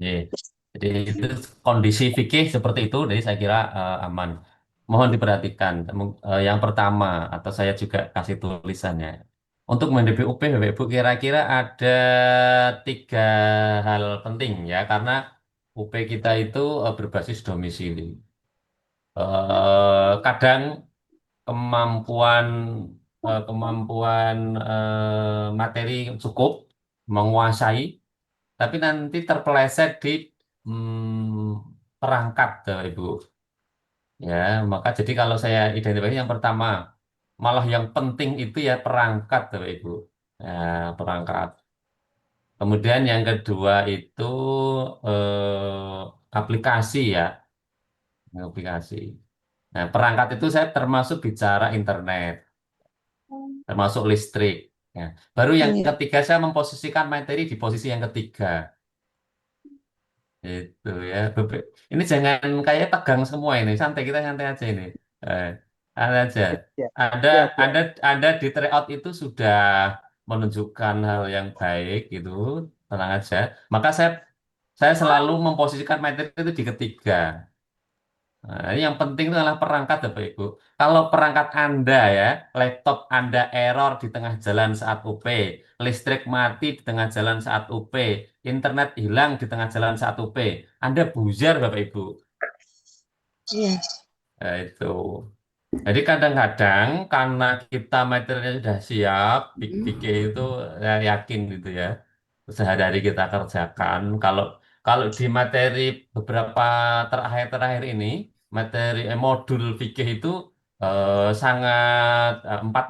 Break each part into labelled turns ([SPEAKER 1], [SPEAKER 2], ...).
[SPEAKER 1] Iya. Jadi itu kondisi fikih seperti itu, jadi saya kira aman. Mohon diperhatikan. Yang pertama, atau saya juga kasih tulisannya. Untuk menghadapi UP, Bapak Ibu, kira-kira ada tiga hal penting ya, karena UP kita itu berbasis domisili. Kadang kemampuan kemampuan materi cukup menguasai, tapi nanti terpeleset di perangkat, Ibu. Ya, maka jadi kalau saya identifikasi yang pertama, malah yang penting itu ya perangkat, Ibu. Ya, perangkat. Kemudian yang kedua itu aplikasi ya, aplikasi. Nah, perangkat itu saya termasuk bicara internet, termasuk listrik. Ya. Baru yang
[SPEAKER 2] Iya.
[SPEAKER 1] ketiga saya memposisikan materi di posisi yang ketiga. Itu ya. Ini jangan kayak tegang semua ini. Santai, kita santai aja ini. Eh, Santai aja.
[SPEAKER 3] Ya,
[SPEAKER 1] Ada
[SPEAKER 3] siap, siap.
[SPEAKER 1] ada ada di tryout itu sudah menunjukkan hal yang baik gitu. Tenang aja. Maka saya selalu memposisikan materi itu di ketiga. Nah, ini yang penting itu adalah perangkat, Bapak Ibu. Kalau perangkat Anda ya, laptop Anda error di tengah jalan saat UP, listrik mati di tengah jalan saat UP, internet hilang di tengah jalan saat UP, Anda buzzer, Bapak Ibu.
[SPEAKER 2] Iya.
[SPEAKER 1] Nah, itu. Jadi kadang-kadang karena kita materinya sudah siap, pikir itu ya yakin gitu ya. Sehari-hari kita kerjakan. Kalau kalau di materi beberapa terakhir-terakhir ini, materi modul fikih itu sangat empat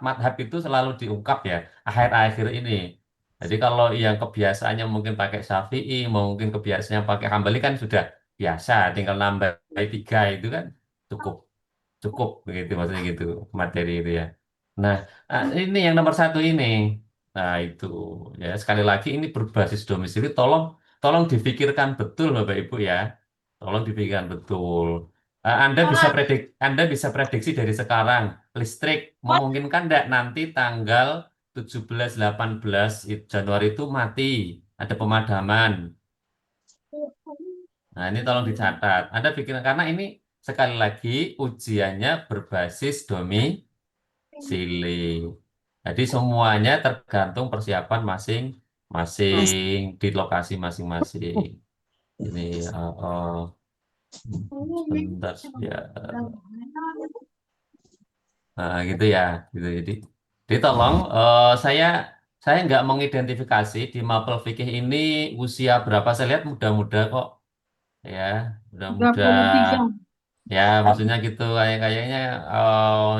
[SPEAKER 1] madhab itu selalu diungkap ya akhir-akhir ini. Jadi kalau yang kebiasaannya mungkin pakai Syafi'i, mungkin kebiasaannya pakai Hambali kan sudah biasa, tinggal nambah tiga itu kan cukup cukup begitu maksudnya gitu materi itu ya. Nah, ini yang nomor satu ini. Nah, itu ya sekali lagi ini berbasis domisili. Tolong tolong difikirkan betul Bapak Ibu ya. Tolong dipikirkan betul. Anda bisa prediksi dari sekarang listrik memungkinkan tidak nanti tanggal 17 18 Januari itu mati, ada pemadaman. Nah, ini tolong dicatat. Anda pikir karena ini sekali lagi ujiannya berbasis domisili. Jadi semuanya tergantung persiapan
[SPEAKER 2] Mas.
[SPEAKER 1] masing-masing di lokasi masing-masing. Ini sebentar ya. Nah, gitu ya, gitu. Jadi tolong saya nggak mengidentifikasi di mapel fikih ini usia berapa. Saya lihat muda-muda kok, ya, muda-muda.
[SPEAKER 2] 33.
[SPEAKER 1] Ya, maksudnya gitu kayaknya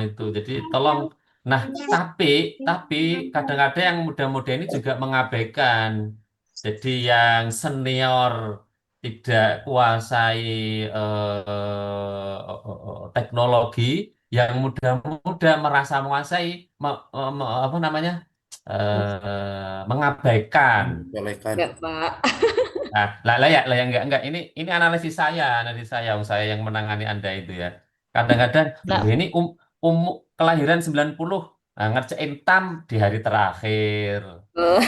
[SPEAKER 1] itu. Jadi tolong. Nah, tapi tapi kadang-kadang yang muda-muda ini juga mengabaikan. Jadi yang senior tidak kuasai teknologi, yang muda-muda merasa menguasai, apa namanya, mengabaikan.
[SPEAKER 4] Bolehkan.
[SPEAKER 2] Enggak, Pak.
[SPEAKER 1] Nah, lah ya enggak. Ini analisis saya, saya yang menangani Anda itu ya. Kadang-kadang, loh
[SPEAKER 2] Enggak.
[SPEAKER 1] ini kelahiran 90, nah, ngerjain TAM di hari terakhir,
[SPEAKER 2] Eh,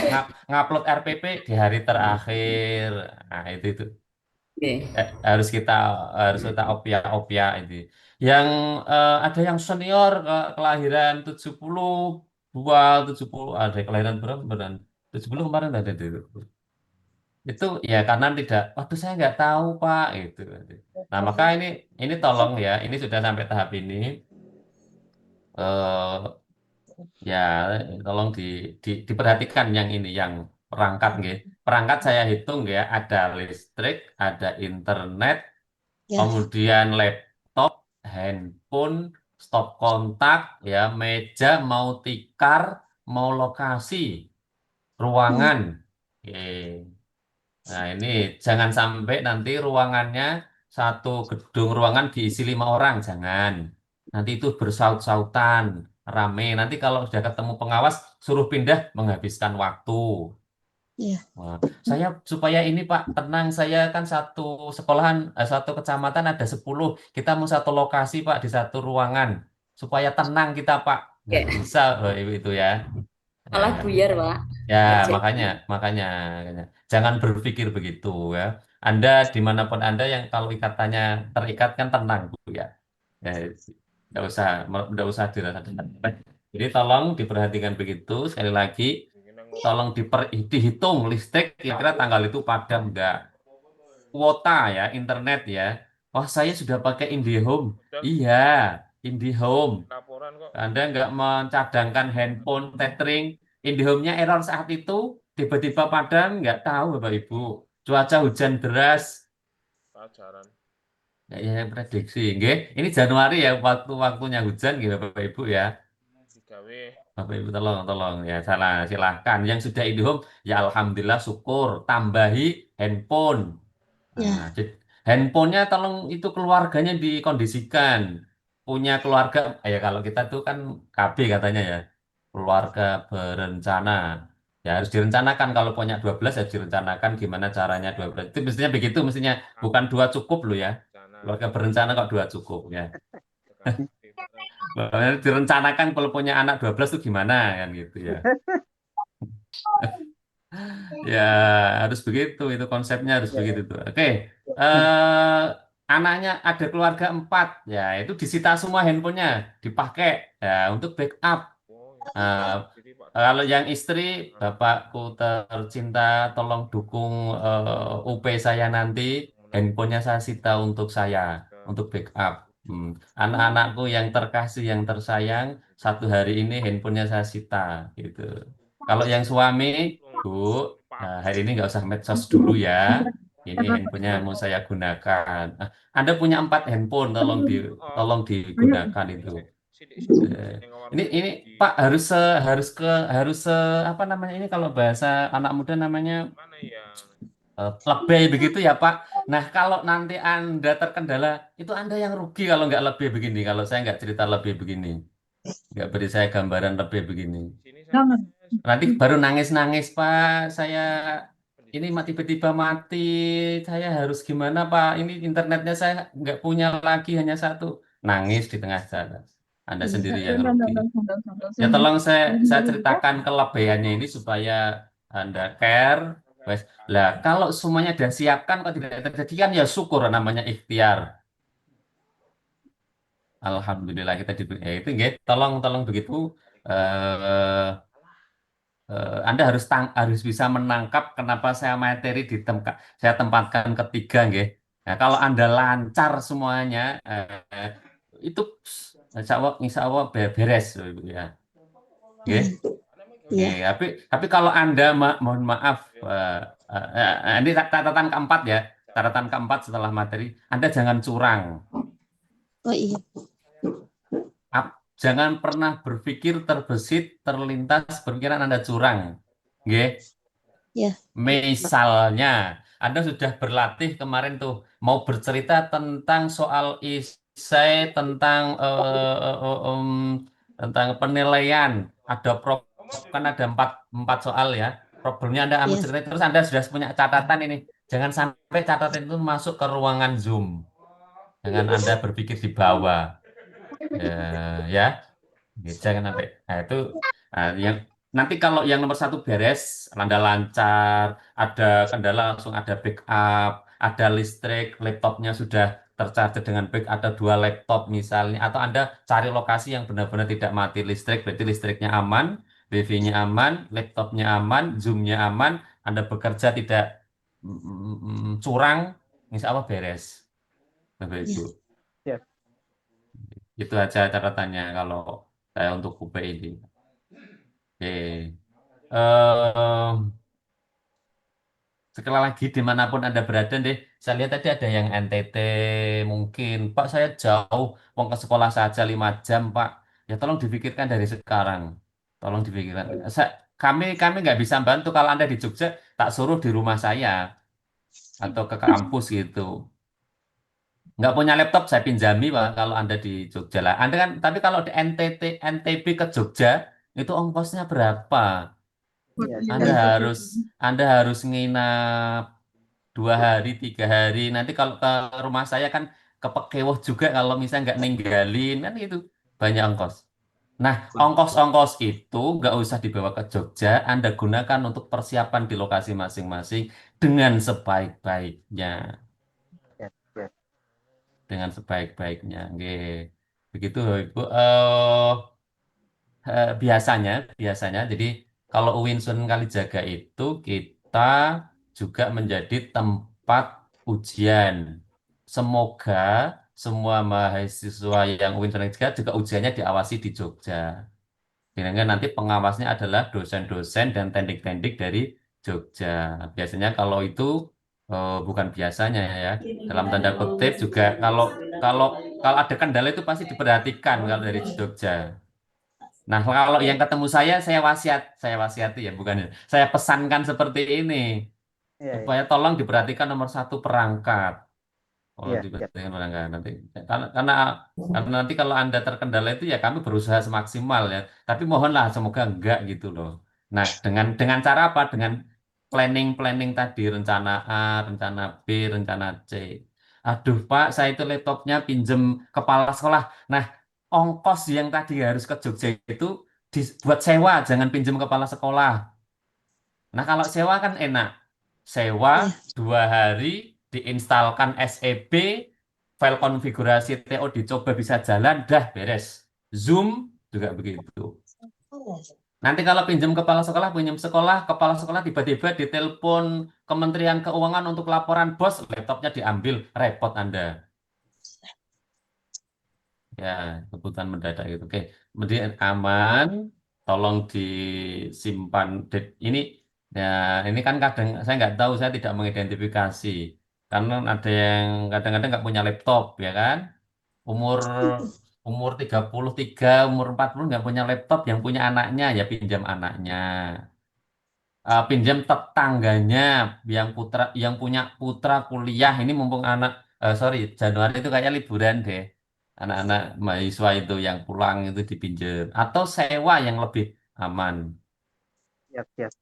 [SPEAKER 1] ngupload RPP di hari terakhir. Nah, itu.
[SPEAKER 2] Oke.
[SPEAKER 1] Harus kita opya itu. Yang ada yang senior kelahiran 72, 70, ada kelahiran berapa? Beneran 70 kemarin ada itu. Itu ya karena tidak, waktu saya nggak tahu Pak itu. Nah maka ini tolong ya, ini sudah sampai tahap ini, eh, ya tolong diperhatikan yang ini, yang perangkat nggih. Perangkat saya hitung ya, ada listrik, ada internet,
[SPEAKER 2] Ya.
[SPEAKER 1] kemudian laptop, handphone, stop kontak, ya meja, mau tikar, mau lokasi,
[SPEAKER 2] Hmm.
[SPEAKER 1] ruangan. Oke. Nah, ini jangan sampai nanti ruangannya satu gedung ruangan diisi 5 orang, jangan. Nanti itu bersaut-sautan, rame. Nanti kalau sudah ketemu pengawas, suruh pindah menghabiskan waktu.
[SPEAKER 2] Iya.
[SPEAKER 1] Wah, saya supaya ini Pak tenang, saya kan satu sekolahan, satu kecamatan ada 10. Kita mau satu lokasi Pak di satu ruangan. Supaya tenang kita Pak. Nggak
[SPEAKER 2] Oke.
[SPEAKER 1] bisa itu ya. Ya,
[SPEAKER 2] Malah buyar, Pak.
[SPEAKER 1] ya
[SPEAKER 2] Ngerjain.
[SPEAKER 1] makanya, makanya, makanya. Jangan berpikir begitu ya. Anda dimanapun Anda yang kalau ikatannya terikat kan tenang Bu ya. Ya, nggak usah dirasakan. Jadi tolong diperhatikan begitu. Sekali lagi, tolong dihitung listrik kira-kira tanggal itu padam nggak. Kuota ya, internet ya. Wah, saya sudah pakai IndiHome. Iya, IndiHome. Anda nggak mencadangkan handphone, tethering, IndiHome-nya error saat itu, tiba-tiba padam, nggak tahu Bapak Ibu. Cuaca hujan deras, ya, prediksi. Nggih. Ini Januari ya, waktu-waktunya hujan gitu Bapak Ibu ya. Bapak Ibu tolong, tolong ya salah silahkan. Yang sudah IndiHome, ya Alhamdulillah syukur. Tambahi handphone. Nah,
[SPEAKER 2] Ya,
[SPEAKER 1] handphonenya tolong itu keluarganya dikondisikan. Punya keluarga, ya kalau kita tuh kan KB katanya ya, keluarga berencana. Ya harus direncanakan kalau punya 12 ya direncanakan gimana caranya 12. Itu mestinya begitu, mestinya bukan dua cukup loh ya. Keluarga berencana kok dua cukup ya. Direncanakan kalau punya anak 12 tuh gimana kan gitu ya. Ya, harus begitu itu konsepnya harus begitu tuh. Oke, eh anaknya ada keluarga 4, ya itu disita semua handphonenya, dipakai ya untuk backup. Nah, kalau yang istri, bapakku tercinta, tolong dukung UP saya nanti, handphonenya saya sita untuk saya, untuk backup. Hmm. Anak-anakku yang terkasih, yang tersayang, satu hari ini handphonenya saya sita, gitu. Kalau yang suami, Bu, hari ini nggak usah medsos dulu ya. Ini handphonenya mau saya gunakan. Anda punya 4 handphone, tolong digunakan itu. Eh, ini Pak harus se apa namanya ini kalau bahasa anak muda namanya lebih begitu ya Pak. Nah kalau nanti Anda terkendala itu Anda yang rugi kalau nggak lebih begini. Kalau saya nggak cerita lebih begini, nggak beri saya gambaran lebih begini. Nanti baru nangis-nangis Pak. Saya ini tiba-tiba mati. Saya harus gimana Pak? Ini internetnya saya nggak punya lagi hanya satu. Nangis di tengah jalan. Anda
[SPEAKER 2] iya.
[SPEAKER 1] sendiri yang rugi. Ya tolong saya ceritakan kelebihannya ini supaya Anda care. Wes. Lah kalau semuanya sudah siapkan kok tidak terjadi kan ya syukur namanya ikhtiar. Alhamdulillah kita diberi ya, itu nggih. Tolong tolong begitu eh, Anda harus bisa menangkap kenapa saya materi saya tempatkan ketiga nggih. Nah, kalau Anda lancar semuanya itu insya Allah beres Ibu, ya. Nggih.
[SPEAKER 2] Hmm,
[SPEAKER 1] Oke,
[SPEAKER 2] iya.
[SPEAKER 1] tapi kalau Anda mohon maaf, ini catatan keempat ya, catatan keempat setelah materi, Anda jangan curang.
[SPEAKER 2] Oh iya.
[SPEAKER 1] Jangan pernah berpikir terbesit, terlintas, berpikiran Anda curang. Nggih.
[SPEAKER 2] Ya,
[SPEAKER 1] Misalnya, Anda sudah berlatih kemarin tuh, mau bercerita tentang soal isai, tentang penilaian, ada kan ada empat soal ya. Problemnya Anda ambil
[SPEAKER 2] ya.
[SPEAKER 1] cerita terus Anda sudah punya catatan ini. Jangan sampai catatan itu masuk ke ruangan Zoom. Jangan Anda berpikir di bawah. Ya. Gitu, jangan sampai. Nah, itu yang nanti kalau yang nomor satu beres, Anda lancar, ada kendala langsung ada backup, ada listrik, laptopnya sudah tercharger dengan baik, ada 2 laptop misalnya, atau Anda cari lokasi yang benar-benar tidak mati listrik, berarti listriknya aman, wifi-nya aman, laptopnya aman, Zoom-nya aman, Anda bekerja tidak curang, insya Allah beres, Bapak
[SPEAKER 2] Ya.
[SPEAKER 1] Ibu. Itu aja catatannya kalau saya untuk UP ini. Oke. Sekali lagi dimanapun Anda berada deh, saya lihat tadi ada yang NTT mungkin. Pak saya jauh, mau ke sekolah saja 5 jam Pak. Ya tolong dipikirkan dari sekarang. Tolong dipikirkan. Kami nggak bisa bantu kalau Anda di Jogja, tak suruh di rumah saya atau ke kampus gitu. Nggak punya laptop saya pinjami Pak kalau Anda di Jogja lah. Anda kan, tapi kalau di NTB ke Jogja itu ongkosnya berapa? Anda
[SPEAKER 2] Ya.
[SPEAKER 1] harus Anda harus nginap 2 hari, 3 hari. Nanti kalau ke rumah saya kan kepekewah juga kalau misalnya nggak ninggalin kan itu banyak ongkos. Nah, ongkos-ongkos itu nggak usah dibawa ke Jogja, Anda gunakan untuk persiapan di lokasi masing-masing dengan sebaik-baiknya,
[SPEAKER 3] Yes, yes.
[SPEAKER 1] dengan sebaik-baiknya. Nggih. Begitu, Ibu. Biasanya, biasanya, jadi kalau UIN Sunan Kalijaga itu kita juga menjadi tempat ujian. Semoga semua mahasiswa yang UIN Sunan Kalijaga juga ujiannya diawasi di Jogja. Dengan nanti pengawasnya adalah dosen-dosen dan tendik-tendik dari Jogja. Biasanya kalau itu bukan biasanya ya, dalam tanda kutip juga kalau kalau kalau ada kendala itu pasti diperhatikan kalau dari Jogja. Nah, kalau yang ketemu saya saya wasiati ya, bukan ya. Saya pesankan seperti ini,
[SPEAKER 3] Iya, iya,
[SPEAKER 1] supaya tolong diperhatikan nomor satu perangkat. Oh,
[SPEAKER 3] iya, siap.
[SPEAKER 1] dibandingkan orang nggak nanti karena nanti kalau Anda terkendala itu ya kami berusaha semaksimal ya. Tapi mohonlah semoga enggak gitu loh. Nah, dengan cara apa? Dengan planning tadi, rencana A, rencana B, rencana C. Aduh, Pak, saya itu laptopnya pinjem kepala sekolah. Nah, ongkos yang tadi harus ke Jogja itu buat sewa, jangan pinjem kepala sekolah. Nah, kalau sewa kan enak. Sewa
[SPEAKER 2] Ya,
[SPEAKER 1] 2 hari, diinstalkan SEB, file konfigurasi TO dicoba bisa jalan, dah beres. Zoom juga begitu. Nanti kalau pinjam kepala sekolah tiba-tiba ditelepon Kementerian Keuangan untuk laporan bos, laptopnya diambil, repot Anda. Ya, kebutuhan mendadak itu. Oke, kemudian aman, tolong disimpan. Ini, ya, ini kan kadang saya nggak tahu, saya tidak mengidentifikasi. Karena ada yang kadang-kadang nggak punya laptop, ya kan? Umur umur 33, umur 40 nggak punya laptop, yang punya anaknya ya pinjam anaknya. Pinjam tetangganya yang punya putra kuliah ini mumpung sorry, Januari itu kayak liburan deh, anak-anak mahasiswa itu yang pulang itu dipinjam atau sewa yang lebih aman.
[SPEAKER 3] Siap, siap.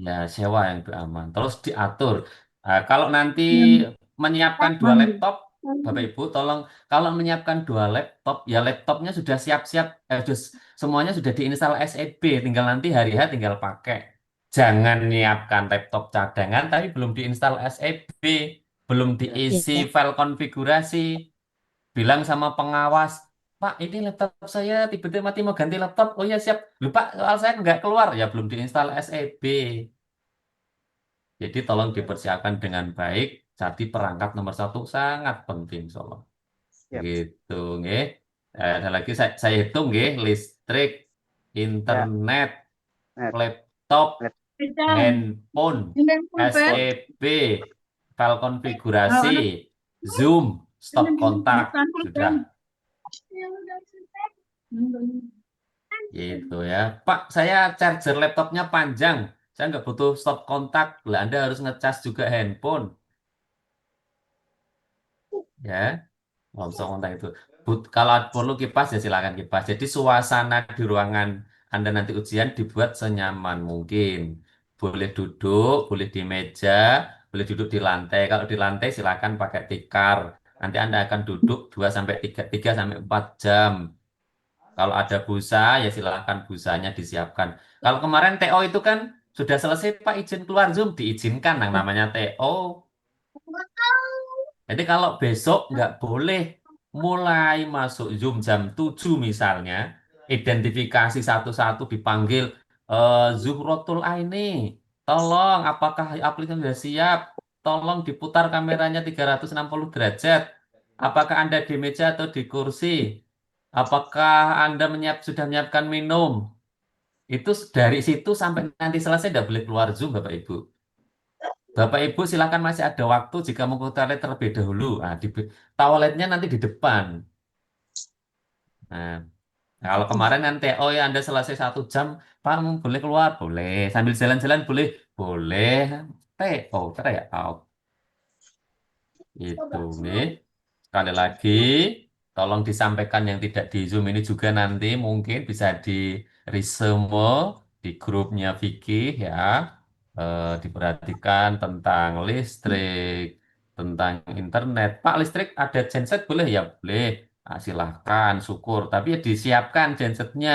[SPEAKER 1] Ya, sewa yang lebih aman. Terus diatur. Kalau nanti menyiapkan 2 laptop, Bapak Ibu, tolong kalau menyiapkan 2 laptop, ya laptopnya sudah siap-siap, semuanya sudah diinstal SEB, tinggal nanti hari H tinggal pakai. Jangan menyiapkan laptop cadangan, tapi belum diinstal SEB, belum
[SPEAKER 3] Yes.
[SPEAKER 1] diisi
[SPEAKER 2] ya,
[SPEAKER 1] file konfigurasi. Bilang sama pengawas, Pak, ini laptop saya tiba-tiba mati mau ganti laptop. Oh ya siap. Lupa, soal saya nggak keluar. Ya belum diinstal SEB. Jadi tolong dipersiapkan dengan baik. Jadi perangkat nomor satu sangat penting, Solo.
[SPEAKER 3] Siap.
[SPEAKER 1] Gitu, nggih. Ada lagi saya hitung, nggih. Listrik,
[SPEAKER 3] Ya,
[SPEAKER 1] internet,
[SPEAKER 3] net,
[SPEAKER 1] laptop,
[SPEAKER 3] net.
[SPEAKER 1] handphone, SEB, file konfigurasi, Zoom, stop kontak, sudah. Gitu ya. Pak, saya charger laptopnya panjang. Saya nggak butuh stop kontak. Lah, Anda harus ngecas juga handphone. Ya, langsung kontak itu. Kalau perlu kipas ya silakan kipas. Jadi suasana di ruangan Anda nanti ujian dibuat senyaman mungkin. Boleh duduk, boleh di meja, boleh duduk di lantai. Kalau di lantai silakan pakai tikar. Nanti Anda akan duduk 2 sampai 3 sampai 4 jam. Kalau ada busa, ya silakan busanya disiapkan. Kalau kemarin TO itu kan sudah selesai Pak izin keluar Zoom, diizinkan yang namanya TO. Jadi kalau besok nggak boleh mulai masuk Zoom jam 7 misalnya, identifikasi satu-satu dipanggil, Zuhrotul Aini, tolong apakah aplikasi sudah siap? Tolong diputar kameranya 360 derajat. Apakah Anda di meja atau di kursi? Apakah Anda sudah menyiapkan minum? Itu dari situ sampai nanti selesai tidak boleh keluar Zoom, Bapak Ibu. Bapak Ibu silakan masih ada waktu jika mau ke toilet terlebih dahulu. Nah, toiletnya nanti di depan. Nah, kalau kemarin nanti, oh ya Anda selesai 1 jam, Pak boleh keluar? Boleh. Sambil jalan-jalan boleh? Boleh. TO, out. Itu nih. Sekali lagi, tolong disampaikan yang tidak di Zoom ini juga nanti mungkin bisa di resume di grupnya Vicky ya. Diperhatikan tentang listrik, tentang internet. Pak, listrik ada genset boleh ya? Boleh. Nah, silahkan, syukur. Tapi ya disiapkan gensetnya,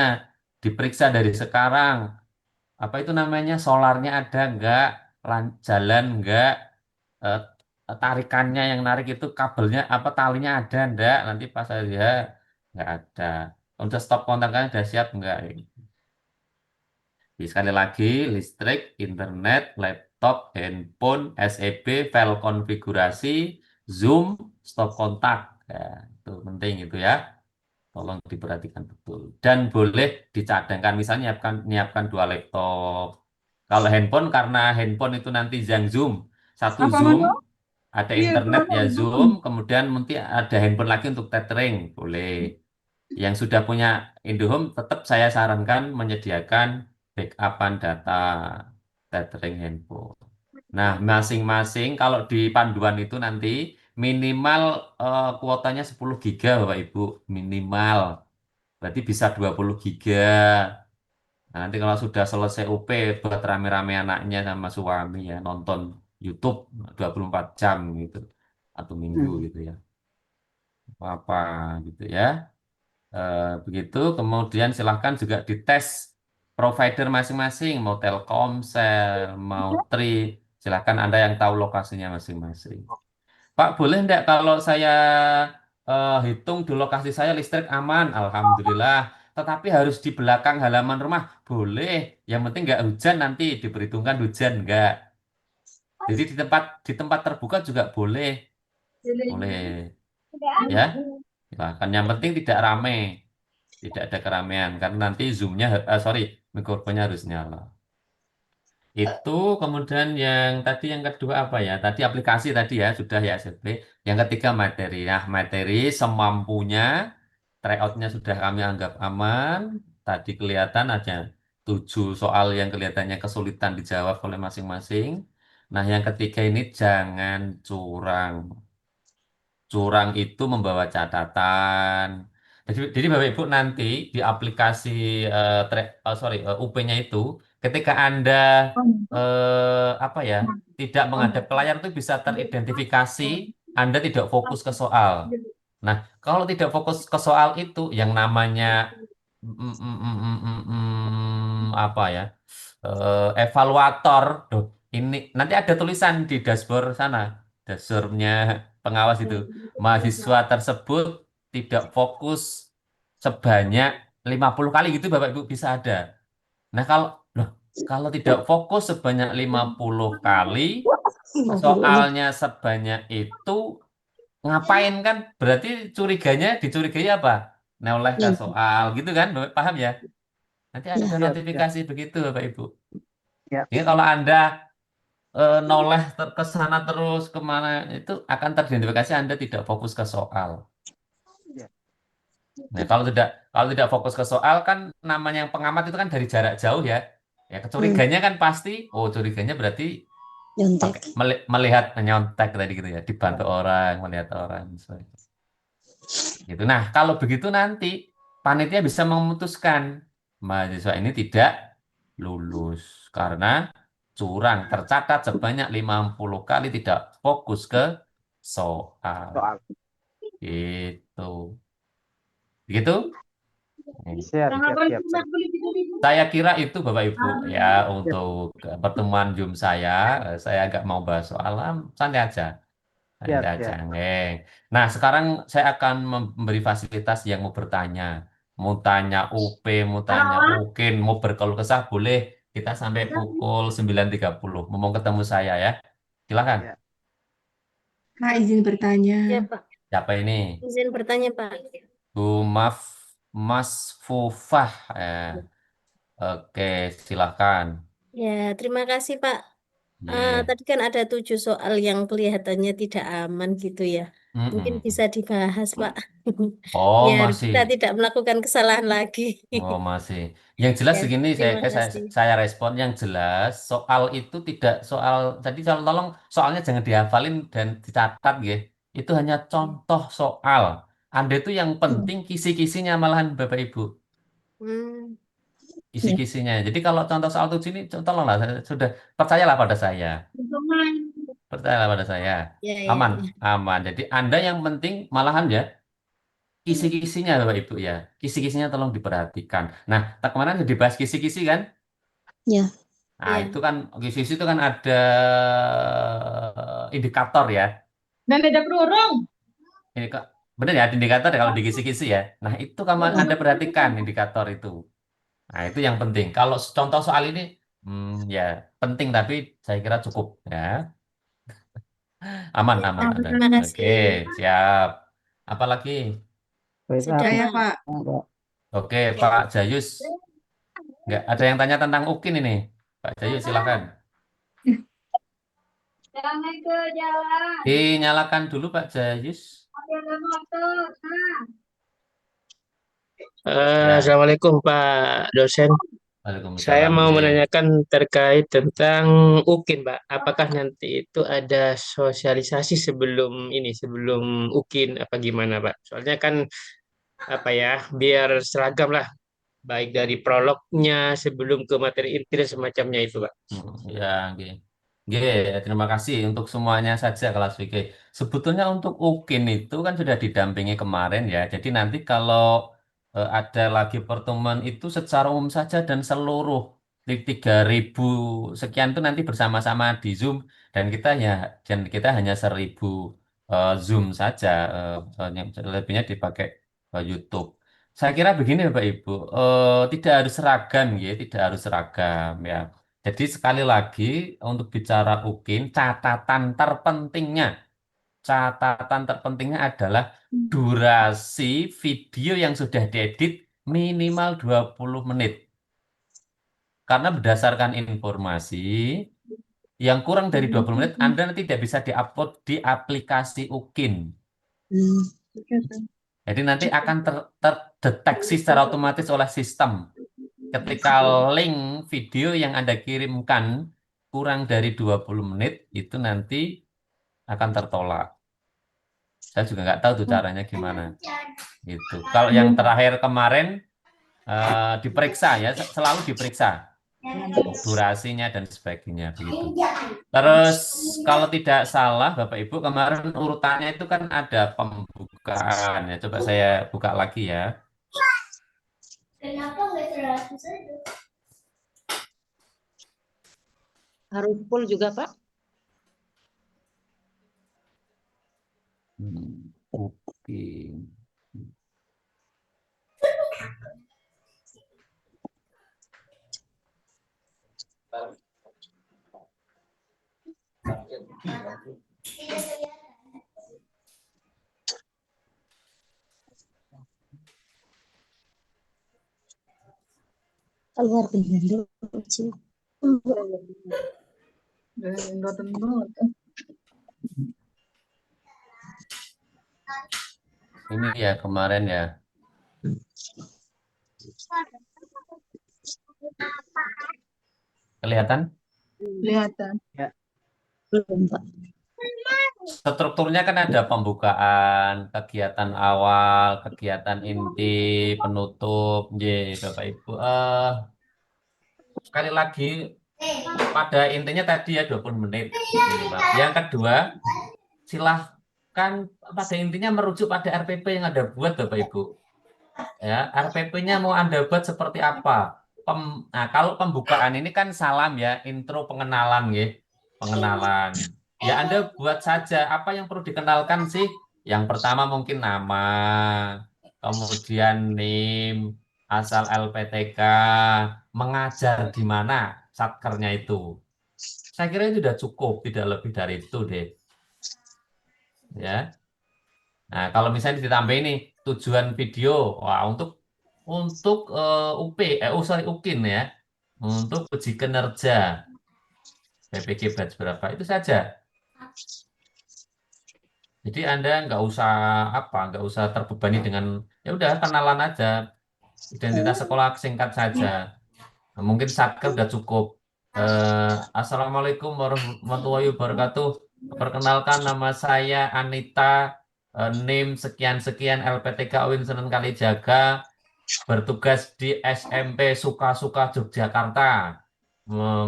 [SPEAKER 1] diperiksa dari sekarang. Apa itu namanya? Solarnya ada nggak? Jalan nggak? Eh, Tarikannya yang narik itu kabelnya apa talinya ada nggak? Nanti pas saya nggak ada. Untuk stop kontaknya udah siap nggak? Jadi sekali lagi, listrik, internet, laptop, handphone, SEB, file konfigurasi, Zoom, stop kontak. Ya, itu penting itu ya. Tolong diperhatikan betul. Dan boleh dicadangkan, misalnya nyiapkan dua laptop. Kalau handphone, karena handphone itu nanti yang Zoom, satu Zoom, ada internet ya Zoom, kemudian nanti ada handphone lagi untuk tethering, boleh. Yang sudah punya IndoHome, tetap saya sarankan menyediakan backupan data tethering handphone. Nah, masing-masing kalau di panduan itu nanti minimal kuotanya 10 giga Bapak Ibu, minimal. Berarti bisa 20 giga. Nah, nanti kalau sudah selesai UP buat rame-rame anaknya sama suami ya nonton YouTube 24 jam gitu atau minggu
[SPEAKER 3] Hmm.
[SPEAKER 1] gitu ya. Apa gitu ya. Begitu, kemudian silahkan juga dites provider masing-masing, mau Telkomsel, mau Tri, silahkan Anda yang tahu lokasinya masing-masing. Pak, boleh enggak kalau saya hitung di lokasi saya listrik aman, Alhamdulillah. Tetapi harus di belakang halaman rumah, boleh. Yang penting nggak hujan nanti diperhitungkan hujan enggak. Jadi di tempat terbuka juga boleh, boleh ya. Silahkan. Yang penting tidak ramai. Tidak ada keramaian karena nanti zoomnya sorry mikrofonnya harus nyala. Itu kemudian yang tadi yang kedua apa ya? Tadi aplikasi tadi ya sudah ya SFB. Yang ketiga materi. Nah, materi semampunya tryoutnya sudah kami anggap aman. Tadi kelihatan ada 7 soal yang kelihatannya kesulitan dijawab oleh masing-masing. Nah, yang ketiga ini jangan curang. Curang itu membawa catatan. Jadi Bapak Ibu nanti di aplikasi UP-nya itu, ketika Anda apa ya tidak menghadap ke layar itu bisa teridentifikasi Anda tidak fokus ke soal. Nah, kalau tidak fokus ke soal itu, yang namanya apa ya evaluator, Duh, ini nanti ada tulisan di dashboard sana, dashboardnya pengawas itu. Mahasiswa tersebut tidak fokus sebanyak 50 kali gitu Bapak Ibu bisa ada. Nah loh, kalau tidak fokus sebanyak 50 kali,
[SPEAKER 2] 50.
[SPEAKER 1] soalnya sebanyak itu, ngapain kan? Berarti dicurigai apa? Noleh ke
[SPEAKER 2] Nyontek.
[SPEAKER 1] soal gitu kan? Bapak paham ya? Nanti ada
[SPEAKER 2] Ya.
[SPEAKER 3] Siap, siap,
[SPEAKER 1] notifikasi begitu Bapak Ibu.
[SPEAKER 3] siap,
[SPEAKER 1] Jadi
[SPEAKER 3] siap.
[SPEAKER 1] kalau Anda noleh ke sana terus kemana itu akan teridentifikasi Anda tidak fokus ke soal.
[SPEAKER 3] Siap.
[SPEAKER 1] Nah, kalau tidak fokus ke soal kan namanya yang pengamat itu kan dari jarak jauh ya. Ya
[SPEAKER 2] Hmm.
[SPEAKER 1] kecuriganya kan pasti, oh curiganya berarti
[SPEAKER 2] Nyontek.
[SPEAKER 1] melihat nyontek tadi gitu ya, dibantu orang, melihat orang. Gitu. Nah, kalau begitu nanti panitia bisa memutuskan mahasiswa ini tidak lulus karena curang tercatat sebanyak 50 kali tidak fokus ke soal.
[SPEAKER 3] Soal.
[SPEAKER 1] Gitu. Begitu?
[SPEAKER 3] Siap, siap, siap, siap.
[SPEAKER 1] Saya kira itu Bapak Ibu ya
[SPEAKER 3] Siap,
[SPEAKER 1] untuk pertemuan Zoom saya. Saya agak mau bahas soal santai aja.
[SPEAKER 3] siap,
[SPEAKER 1] Santai aja,
[SPEAKER 3] siap.
[SPEAKER 1] Ngeng. Nah, sekarang saya akan memberi fasilitas yang mau bertanya. Mau tanya UP, mau tanya UKIN, mau berkeluh kesah, boleh. Kita sampai pukul 9.30. Mau ketemu saya ya. Silakan.
[SPEAKER 3] Ya,
[SPEAKER 4] Kak, izin bertanya.
[SPEAKER 5] Ya, Pak.
[SPEAKER 1] Siapa ini?
[SPEAKER 5] Izin bertanya, Pak.
[SPEAKER 1] Bu Mas Fufah. Oke, silakan.
[SPEAKER 5] Ya, terima kasih, Pak.
[SPEAKER 1] Ye.
[SPEAKER 5] Tadi kan ada 7 soal yang kelihatannya tidak aman gitu ya. Mungkin
[SPEAKER 1] Mm-mm.
[SPEAKER 5] bisa dibahas, Pak.
[SPEAKER 1] Oh,
[SPEAKER 5] Biar kita
[SPEAKER 1] masih.
[SPEAKER 5] tidak melakukan kesalahan lagi.
[SPEAKER 1] Oh, masih. Yang jelas
[SPEAKER 5] Ya,
[SPEAKER 1] segini saya,
[SPEAKER 5] terima
[SPEAKER 1] saya,
[SPEAKER 5] kasih.
[SPEAKER 1] saya respon yang jelas soal itu tidak soal jadi tolong soalnya jangan dihafalin dan dicatat ya. Itu hanya contoh soal. Anda itu yang penting kisi-kisinya malahan Bapak Ibu.
[SPEAKER 5] Hmm,
[SPEAKER 2] Ya.
[SPEAKER 1] Kisi-kisinya. Jadi kalau contoh soal tujuh ini tolonglah sudah percayalah pada saya. Percayalah pada saya.
[SPEAKER 5] ya, ya,
[SPEAKER 1] Aman,
[SPEAKER 5] ya.
[SPEAKER 1] aman. Jadi Anda yang penting malahan ya kisi-kisinya Bapak Ibu ya. Kisi-kisinya tolong diperhatikan. Nah, kemarin sudah dibahas kisi-kisi kan?
[SPEAKER 2] Ya.
[SPEAKER 1] Nah,
[SPEAKER 5] Ya.
[SPEAKER 1] itu kan kisi-kisi itu kan ada indikator ya.
[SPEAKER 4] Dan ada burung.
[SPEAKER 1] Ini kok benar ya ada indikator ya kalau di kisi-kisi ya. Nah, itu kamu Anda perhatikan indikator itu. Nah, itu yang penting. Kalau contoh soal ini ya penting tapi saya kira cukup ya. Aman,
[SPEAKER 5] Ya,
[SPEAKER 1] aman ada.
[SPEAKER 5] terima
[SPEAKER 1] Oke,
[SPEAKER 5] kasih.
[SPEAKER 1] siap. Apalagi?
[SPEAKER 3] Bisa
[SPEAKER 5] Sudah,
[SPEAKER 4] Saya,
[SPEAKER 5] Pak.
[SPEAKER 4] Pak.
[SPEAKER 3] Pak.
[SPEAKER 1] Oke, Pak Jayus. Nggak ada yang tanya tentang UKIN ini. Pak Jayus silakan.
[SPEAKER 4] Jangan ke jalan.
[SPEAKER 1] Dinyalakan dulu Pak Jayus.
[SPEAKER 4] Ada motor.
[SPEAKER 1] Ya,
[SPEAKER 6] Assalamualaikum Pak dosen. Saya
[SPEAKER 1] Waalaikumsalam.
[SPEAKER 6] mau
[SPEAKER 1] Nggih.
[SPEAKER 6] menanyakan terkait tentang UKIN, Pak. Apakah nanti itu ada sosialisasi sebelum UKIN apa gimana, Pak? Soalnya kan apa ya, biar seragam lah, baik dari prolognya sebelum ke materi inti dan semacamnya itu, Pak.
[SPEAKER 1] Ya, nggih. Nggih, terima kasih untuk semuanya saja kelas VK. Sebetulnya untuk UKIN itu kan sudah didampingi kemarin ya. Jadi nanti kalau ada lagi pertemuan itu secara umum saja dan seluruh di 3.000 sekian itu nanti bersama-sama di Zoom dan kita hanya 1.000 Zoom saja. Yang lebihnya dipakai YouTube. Saya kira begini Bapak Ibu, tidak harus seragam ya, tidak harus seragam ya. Jadi sekali lagi untuk bicara UKIN, catatan terpentingnya adalah durasi video yang sudah diedit minimal 20 menit. Karena berdasarkan informasi, yang kurang dari 20 menit Anda nanti tidak bisa diupload di aplikasi UKIN.
[SPEAKER 2] Hmm.
[SPEAKER 1] Jadi nanti akan terdeteksi secara otomatis oleh sistem. Ketika link video yang Anda kirimkan kurang dari 20 menit, itu nanti akan tertolak. Saya juga nggak tahu tuh caranya gimana. Gitu. Kalau yang terakhir kemarin diperiksa ya, selalu diperiksa durasinya dan sebagainya begitu. Terus kalau tidak salah Bapak Ibu kemarin urutannya itu kan ada pembukaan ya. Coba saya buka lagi ya.
[SPEAKER 7] Kenapa nggak terlalu saja?
[SPEAKER 8] Harus full juga, Pak?
[SPEAKER 1] Oke.
[SPEAKER 2] Keluar dulu sih.
[SPEAKER 1] Ini ya kemarin ya. Kelihatan?
[SPEAKER 4] Kelihatan.
[SPEAKER 2] Belum, Pak.
[SPEAKER 1] Strukturnya kan ada pembukaan, kegiatan awal, kegiatan inti, penutup, Bapak Ibu. Sekali lagi pada intinya tadi ya 20 menit. Yang kedua, silahkan pada intinya merujuk pada RPP yang Anda buat Bapak Ibu. Ya, RPP-nya mau Anda buat seperti apa? Nah, kalau pembukaan ini kan salam ya, intro pengenalan ya. Pengenalan. Ya Anda buat saja apa yang perlu dikenalkan sih. Yang pertama mungkin nama, kemudian NIM, asal LPTK, mengajar di mana satkernya itu. Saya kira itu sudah cukup, tidak lebih dari itu deh. Ya. Nah, kalau misalnya ditambah ini tujuan video, wah untuk UKIN ya, untuk uji kinerja PPG batch berapa itu saja. Jadi Anda nggak usah terbebani dengan ya udah kenalan aja, identitas sekolah singkat saja. Nah, mungkin satker udah cukup. Assalamualaikum warahmatullahi wabarakatuh. Perkenalkan nama saya Anita, NIM sekian-sekian LPTK UIN Senen Kalijaga, bertugas di SMP Suka-Suka Yogyakarta,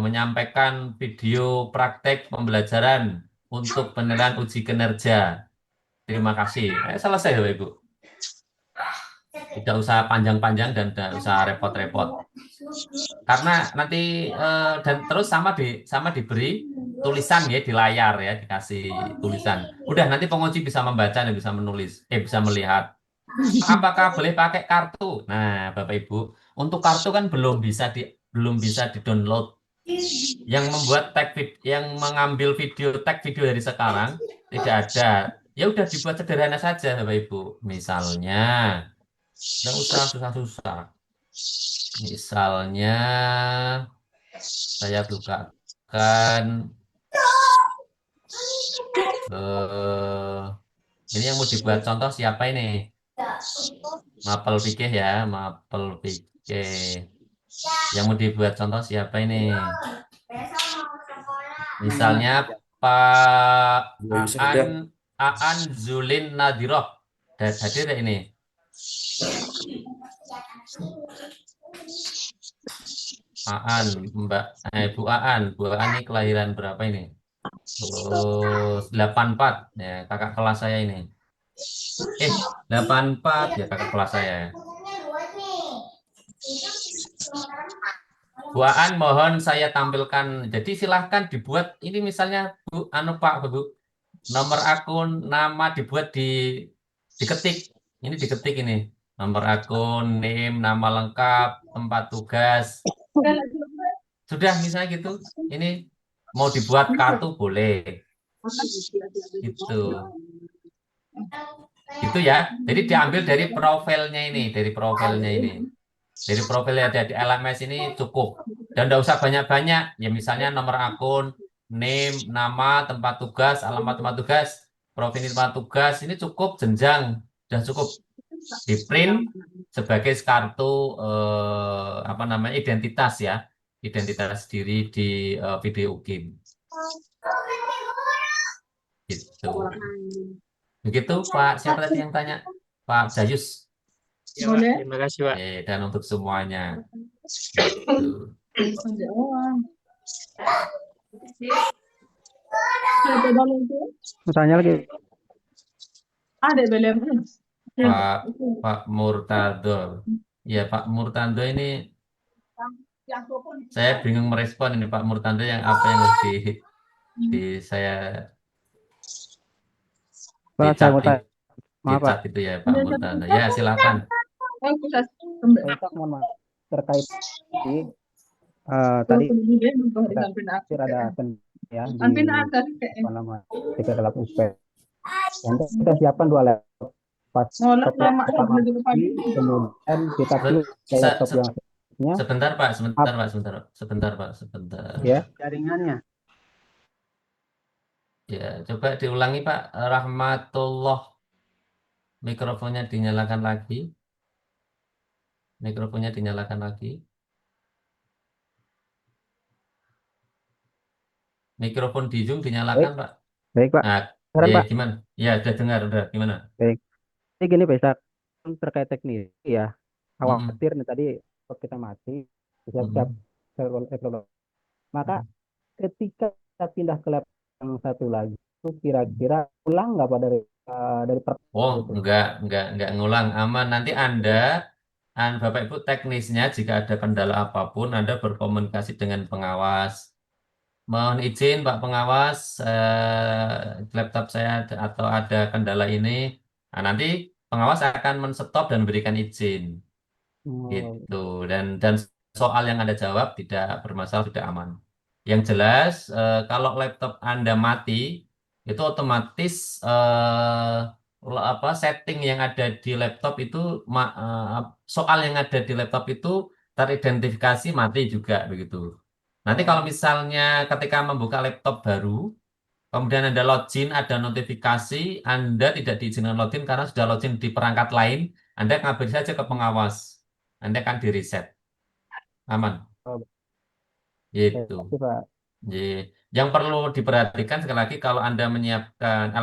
[SPEAKER 1] menyampaikan video praktek pembelajaran untuk penilaian uji kinerja. Terima kasih. Selesai Bapak Ibu. Tidak usah panjang-panjang dan tidak usah repot-repot. Karena nanti dan terus sama diberi tulisan ya di layar ya, dikasih tulisan. Udah nanti pengunci bisa membaca dan bisa menulis, bisa melihat. Apakah boleh pakai kartu? Nah, Bapak Ibu, untuk kartu kan belum bisa di-download. Yang membuat yang mengambil tag video dari sekarang tidak ada. Ya udah dibuat sederhana saja, Bapak Ibu. Misalnya, nggak usah susah-susah. Misalnya, saya bukakan ini yang mau dibuat contoh siapa ini? Mapel Pikih ya, Mapel Pikih. Yang mau dibuat contoh siapa ini? Misalnya Pak Aan Zulin Nadiroh. Hadir ya ini. Bu Aan ini kelahiran berapa ini? 84 ya, kakak kelas saya ini. 84 ya, kakak kelas saya. Bu Aan mohon saya tampilkan. Jadi silahkan dibuat ini misalnya Bu Pak Bu. Nomor akun, nama dibuat diketik. Ini diketik ini. Nomor akun, name, nama lengkap, tempat tugas. Sudah misalnya gitu. Ini mau dibuat kartu boleh. Itu ya. Jadi diambil dari profilnya ini, Dari profil yang ada di LMS ini cukup. Dan tidak usah banyak-banyak. Ya misalnya nomor akun, name, nama, tempat tugas, alamat tempat tugas, profil tempat tugas, ini cukup jenjang. Sudah cukup di print sebagai kartu identitas ya. Identitas diri di video UKIM. Gitu. Begitu Pak, siapa tadi yang tanya? Pak Jayus.
[SPEAKER 6] Ya, Pak. Terima kasih, Pak.
[SPEAKER 1] Dan untuk semuanya. Gitu.
[SPEAKER 3] Tanya lagi.
[SPEAKER 4] Ada belum?
[SPEAKER 1] Pak Murtado. Ya, Pak Murtado ini saya bingung merespon ini Pak Murtado yang apa yang harus saya dicat itu ya Pak Murtado. Ya, silakan.
[SPEAKER 3] Mohon maaf terkait tadi ada ya di nama tiga gelap UP. Nanti kita siapkan 2 laptop. Kemudian kita pilih laptop yang
[SPEAKER 1] sebentar Pak.
[SPEAKER 3] Ya, jaringannya.
[SPEAKER 1] Ya, coba diulangi Pak. Rahmatullah. Mikrofonnya dinyalakan lagi. Mikrofon di Zoom dinyalakan, Pak.
[SPEAKER 3] Baik, Pak.
[SPEAKER 1] Nah,
[SPEAKER 3] Pak.
[SPEAKER 1] Gimana? Ya, udah dengar, gimana?
[SPEAKER 3] Baik. Ini gini, Pak, terkait teknis ya. Khawatir nih tadi kita mati, siap-siap maka ketika kita pindah ke lab yang satu lagi, itu kira-kira ulang nggak Pak dari
[SPEAKER 1] Oh,
[SPEAKER 3] gitu?
[SPEAKER 1] enggak ngulang, aman. Nanti Bapak Ibu teknisnya jika ada kendala apapun, Anda berkomunikasi dengan pengawas. Mohon izin Pak Pengawas, laptop saya atau ada kendala ini. Nah, nanti pengawas akan men-stop dan memberikan izin. Gitu. Dan soal yang Anda jawab tidak bermasalah, tidak aman. Yang jelas, kalau laptop Anda mati, itu otomatis setting yang ada di laptop itu, soal yang ada di laptop itu teridentifikasi mati juga begitu. Nanti kalau misalnya ketika membuka laptop baru, kemudian Anda login, ada notifikasi, Anda tidak diizinkan login karena sudah login di perangkat lain, Anda ngabari saja ke pengawas. Anda akan di-reset. Aman. Gitu. Yang perlu diperhatikan sekali lagi, kalau Anda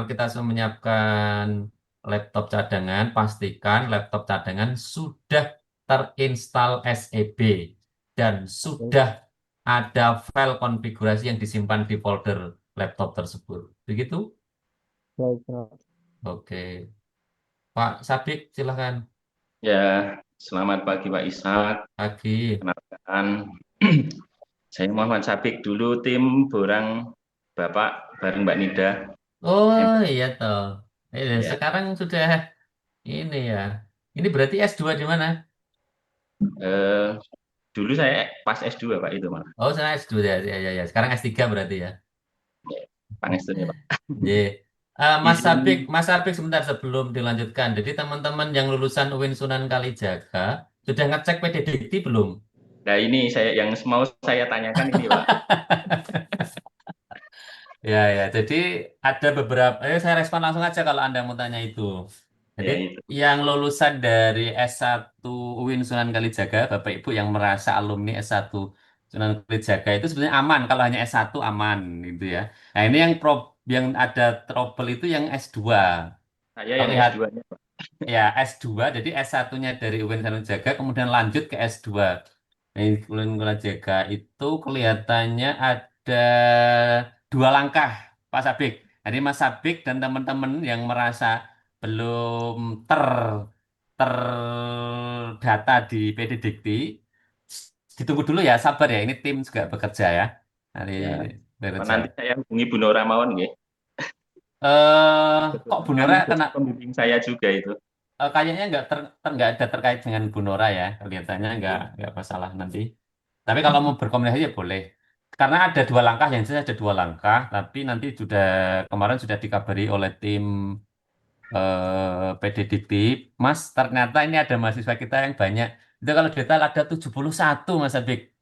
[SPEAKER 1] kita menyiapkan laptop cadangan, pastikan laptop cadangan sudah terinstall SEB dan sudah ada file konfigurasi yang disimpan di folder laptop tersebut. Begitu? Oke. Pak Sabik, silakan.
[SPEAKER 7] Ya, selamat pagi Pak Ishak.
[SPEAKER 1] Pagi.
[SPEAKER 7] Kenalkan, saya Muhammad Sabik dulu tim Borang Bapak bareng Mbak Nida.
[SPEAKER 1] Oh iya toh.
[SPEAKER 7] Ya,
[SPEAKER 1] Sekarang sudah ini ya. Ini berarti S2 di mana?
[SPEAKER 7] eh, dulu saya pas S2 Pak itu malah.
[SPEAKER 1] Oh, saya S2 ya. Ya, ya, ya. Sekarang S3 berarti ya.
[SPEAKER 7] Ya, Pangestunya Pak.
[SPEAKER 1] J.
[SPEAKER 7] Izin,
[SPEAKER 1] Mas Sapik sebentar sebelum dilanjutkan. Jadi teman-teman yang lulusan UIN Sunan Kalijaga sudah ngecek PD Dikti belum?
[SPEAKER 7] nah ini saya yang mau saya tanyakan ini Pak.
[SPEAKER 1] Ya, ya. Jadi ada beberapa, saya respon langsung aja kalau Anda mau tanya itu. Jadi
[SPEAKER 7] Ya itu.
[SPEAKER 1] yang lulusan dari S1 UIN Sunan Kalijaga, Bapak Ibu yang merasa alumni S1 Sunan Kalijaga itu sebenarnya aman. Kalau hanya S1 aman gitu ya. Nah ini yang ada trouble itu yang S2.
[SPEAKER 7] Saya
[SPEAKER 1] Kalau
[SPEAKER 7] yang
[SPEAKER 1] lihat
[SPEAKER 7] S2-nya Pak.
[SPEAKER 1] ya S2, jadi S1-nya dari UIN Sunan Kalijaga, kemudian lanjut ke S2. Nah, UIN Sunan Kalijaga itu kelihatannya ada dua langkah, Pak Sabik. Jadi Mas Sabik dan teman-teman yang merasa belum terdata di PD Dikti, ditunggu dulu ya, sabar ya. Ini tim juga bekerja ya. Nanti
[SPEAKER 7] Ya,
[SPEAKER 1] bekerja.
[SPEAKER 7] nanti saya hubungi Bu Nora mawon nggih.
[SPEAKER 1] Kok Bu
[SPEAKER 7] Kebetulan kan
[SPEAKER 1] Nora
[SPEAKER 7] jadi pembimbing saya juga itu.
[SPEAKER 1] kayaknya nggak ada terkait dengan Bu Nora ya, kelihatannya nggak masalah nanti. Tapi kalau mau berkomunikasi ya boleh. Karena ada dua langkah, yang jelas ada dua langkah, tapi nanti kemarin sudah dikabari oleh tim PD Dikti, Mas, ternyata ini ada mahasiswa kita yang banyak. Itu kalau detail ada 71 Mas Abik.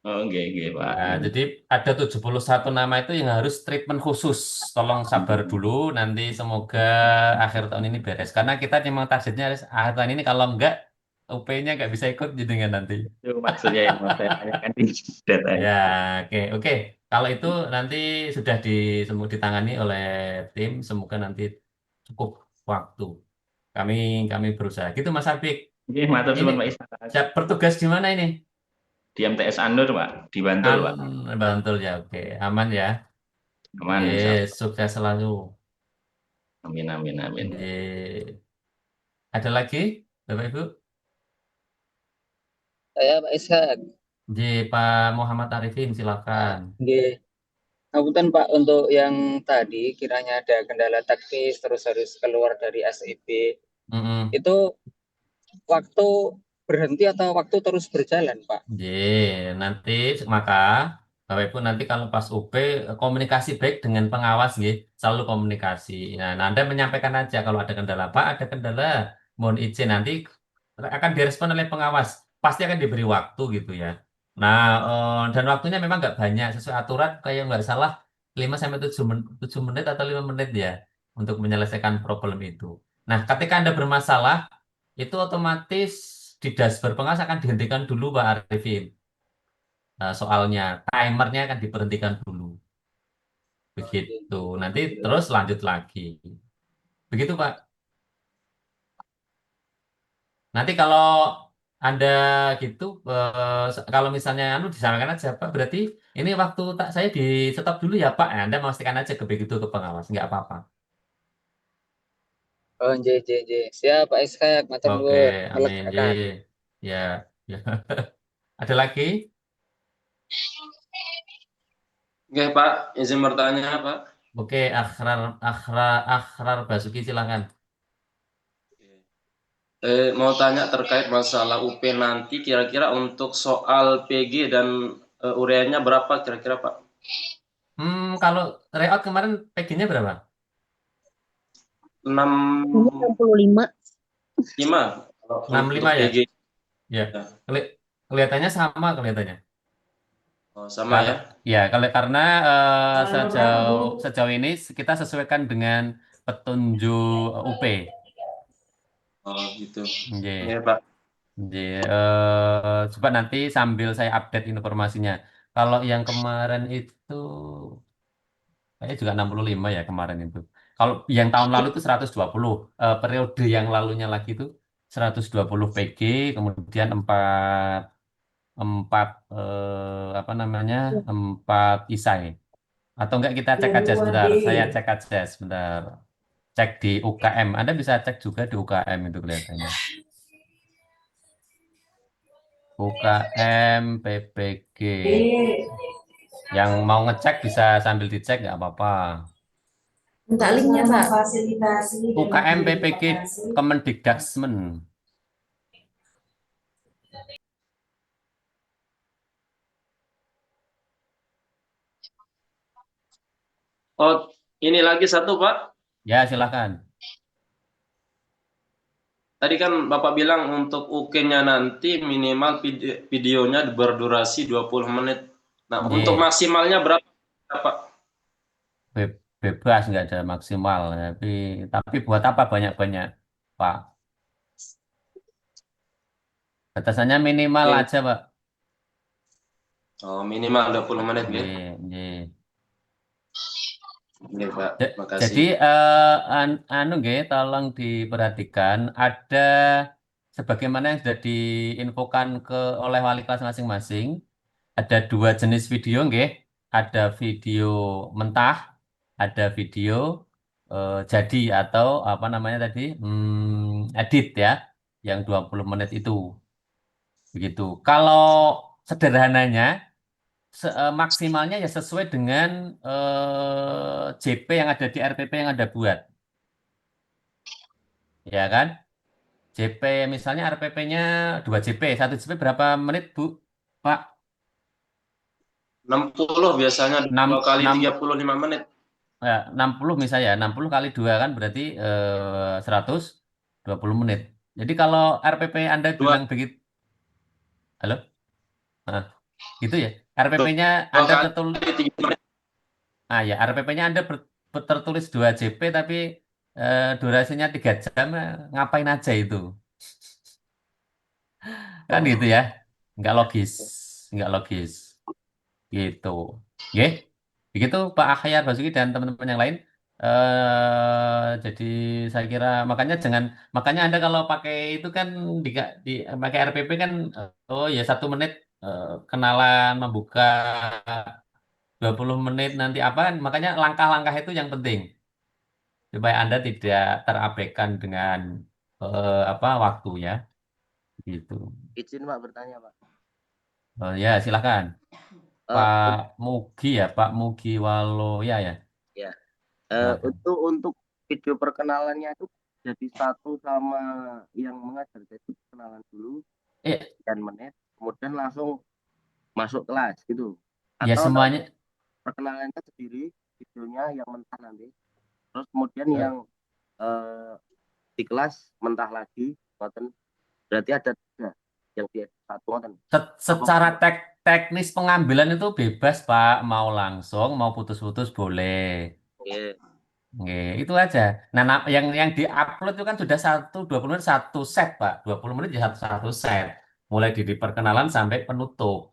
[SPEAKER 7] Oh, nggih Pak.
[SPEAKER 1] Nah, jadi ada 71 nama itu yang harus treatment khusus. Tolong sabar dulu, nanti semoga akhir tahun ini beres. Karena kita memang targetnya harus akhir tahun ini, kalau enggak, UP-nya nggak bisa ikut jadi dengan nanti.
[SPEAKER 7] Itu maksudnya yang mau saya tanyakan di
[SPEAKER 1] Ya,
[SPEAKER 7] datanya.
[SPEAKER 1] oke, oke. Kalau itu nanti sudah ditangani oleh tim, semoga nanti cukup waktu. Kami kami berusaha. Gitu Mas Apik.
[SPEAKER 7] Nggih, matur
[SPEAKER 1] Ini
[SPEAKER 7] suwun Pak Ishak.
[SPEAKER 1] siap bertugas di mana ini?
[SPEAKER 7] Di MTS Anur Pak, di Bantul Pak.
[SPEAKER 1] Bantul ya, oke. Aman ya.
[SPEAKER 7] Aman insya
[SPEAKER 1] Yes,
[SPEAKER 7] Allah.
[SPEAKER 1] sukses selalu.
[SPEAKER 7] Amin amin amin.
[SPEAKER 1] Ye. Ada lagi, Bapak Ibu?
[SPEAKER 3] Saya Pak Ishak.
[SPEAKER 1] J. Pak Muhammad Arifin, silakan.
[SPEAKER 3] Nggih. Ngapunten Pak, untuk yang tadi kiranya ada kendala teknis terus harus keluar dari SIB,
[SPEAKER 1] Mm-mm.
[SPEAKER 3] itu waktu berhenti atau waktu terus berjalan Pak?
[SPEAKER 1] J. Nanti maka Bapak Ibu nanti kalau pas UP komunikasi baik dengan pengawas, nggih. Selalu komunikasi. Nah, Anda menyampaikan aja kalau ada kendala, Pak, ada kendala, mohon izin, nanti akan direspon oleh pengawas. Pasti akan diberi waktu gitu ya. Nah, dan waktunya memang nggak banyak, sesuai aturan kayak nggak salah 5 sampai 7 menit atau 5 menit ya untuk menyelesaikan problem itu. Nah, ketika Anda bermasalah, itu otomatis di dashboard pengawas akan dihentikan dulu Pak Arifin. Nah, soalnya timernya akan diberhentikan dulu. Begitu. Nanti terus lanjut lagi. Begitu Pak. Nanti kalau Anda gitu, kalau misalnya disampaikan aja Pak, berarti ini waktu saya di stop dulu ya Pak. Anda memastikan aja begitu ke pengawas, nggak apa-apa.
[SPEAKER 3] Oh, siap Pak Ishak, matur
[SPEAKER 1] Oke,
[SPEAKER 3] nuwun,
[SPEAKER 1] amin. Ye,
[SPEAKER 3] melegakan.
[SPEAKER 1] ya, ya. Ada lagi?
[SPEAKER 9] Oke, Pak, izin bertanya, Pak.
[SPEAKER 1] Oke, Akhrar Basuki silakan.
[SPEAKER 9] Mau tanya terkait masalah UP nanti, kira-kira untuk soal PG dan ureanya berapa kira-kira, Pak?
[SPEAKER 1] Kalau layout kemarin PG-nya berapa?
[SPEAKER 2] 65.
[SPEAKER 9] 65 kalau
[SPEAKER 1] 65
[SPEAKER 9] untuk
[SPEAKER 1] ya?
[SPEAKER 9] PG.
[SPEAKER 1] Ya.
[SPEAKER 9] Ya.
[SPEAKER 1] Kelihatannya sama kelihatannya.
[SPEAKER 9] Oh, sama ya.
[SPEAKER 1] Ya, karena sejauh ini kita sesuaikan dengan petunjuk UP.
[SPEAKER 9] Oh, gitu.
[SPEAKER 1] Oke.
[SPEAKER 9] Iya, Pak.
[SPEAKER 1] Coba nanti sambil saya update informasinya. Kalau yang kemarin itu kayaknya juga 65 ya kemarin itu. Kalau yang tahun lalu itu 120. Periode yang lalunya lagi itu 120 PG, kemudian 4 apa namanya, 4 isai. Atau enggak kita cek aja sebentar. Saya cek aja sebentar. Cek di UKM. Anda bisa cek juga di UKM itu kelihatannya. UKM PPG. Yang mau ngecek bisa sambil dicek nggak apa-apa.
[SPEAKER 5] Minta linknya, Pak.
[SPEAKER 1] UKM PPG Kemendikdaksmen.
[SPEAKER 9] Oh, ini lagi satu, Pak.
[SPEAKER 1] Ya, silakan.
[SPEAKER 9] Tadi kan Bapak bilang untuk UK-nya nanti minimal videonya berdurasi 20 menit. Nah,
[SPEAKER 1] Ye.
[SPEAKER 9] untuk maksimalnya berapa, Pak?
[SPEAKER 1] Bebas nggak ada maksimal, tapi buat apa banyak-banyak, Pak? Batasannya minimal
[SPEAKER 9] Oke.
[SPEAKER 1] aja, Pak.
[SPEAKER 9] Oh, minimal 20 menit,
[SPEAKER 1] Ye,
[SPEAKER 9] ya.
[SPEAKER 1] ye.
[SPEAKER 9] Oke, Pak. Makasih.
[SPEAKER 1] Jadi anu nggih, tolong diperhatikan ada sebagaimana yang sudah diinfokan oleh wali kelas masing-masing, ada 2 jenis video nggih. Ada video mentah, ada video jadi atau apa namanya tadi? Edit ya, yang 20 menit itu. Begitu. Kalau sederhananya maksimalnya ya sesuai dengan JP yang ada di RPP yang ada buat, ya kan? JP misalnya RPP-nya 2 JP, 1 JP berapa menit, Bu? Pak?
[SPEAKER 9] 60 biasanya 2 kali
[SPEAKER 1] 6,
[SPEAKER 9] 35 menit.
[SPEAKER 1] 60 misalnya, 60 kali 2 kan berarti 120 menit. Jadi kalau RPP Anda bilang begitu, halo? Nah, gitu ya. RPP-nya
[SPEAKER 9] 2
[SPEAKER 1] Anda
[SPEAKER 9] kali
[SPEAKER 1] tertulis,
[SPEAKER 9] 3 menit.
[SPEAKER 1] ya RPP-nya Anda tertulis 2 JP tapi durasinya 3 jam, ngapain aja itu? Kan gitu ya. Nggak logis. Nggak logis. Gitu. Oke. Begitu Pak Akhyar Basuki dan teman-teman yang lain. Jadi saya kira makanya Anda kalau pakai itu kan pakai RPP kan oh ya 1 menit kenalan membuka 20 menit nanti apa, makanya langkah-langkah itu yang penting supaya Anda tidak terabaikan dengan apa waktunya gitu.
[SPEAKER 10] Izin Pak bertanya Pak.
[SPEAKER 1] Oh ya, silakan. Pak Mugi ya, Pak Mugi Waloya ya.
[SPEAKER 10] Ya.
[SPEAKER 1] Silakan.
[SPEAKER 10] Untuk video perkenalannya itu jadi satu sama yang mengajar, jadi kenalan dulu dan menit, kemudian langsung masuk kelas gitu.
[SPEAKER 1] Ya
[SPEAKER 10] Atau
[SPEAKER 1] semuanya
[SPEAKER 10] perkenalannya sendiri, videonya yang mentah nanti. Terus kemudian yang di kelas mentah lagi, berarti ada 3 yang di satu kan.
[SPEAKER 1] secara teknis pengambilan itu bebas Pak, mau langsung mau putus-putus boleh. Oke, itu aja. Nah, yang di-upload itu kan sudah 20 menit 1 set, Pak. 20 menit ya satu set. Mulai dari perkenalan sampai penutup.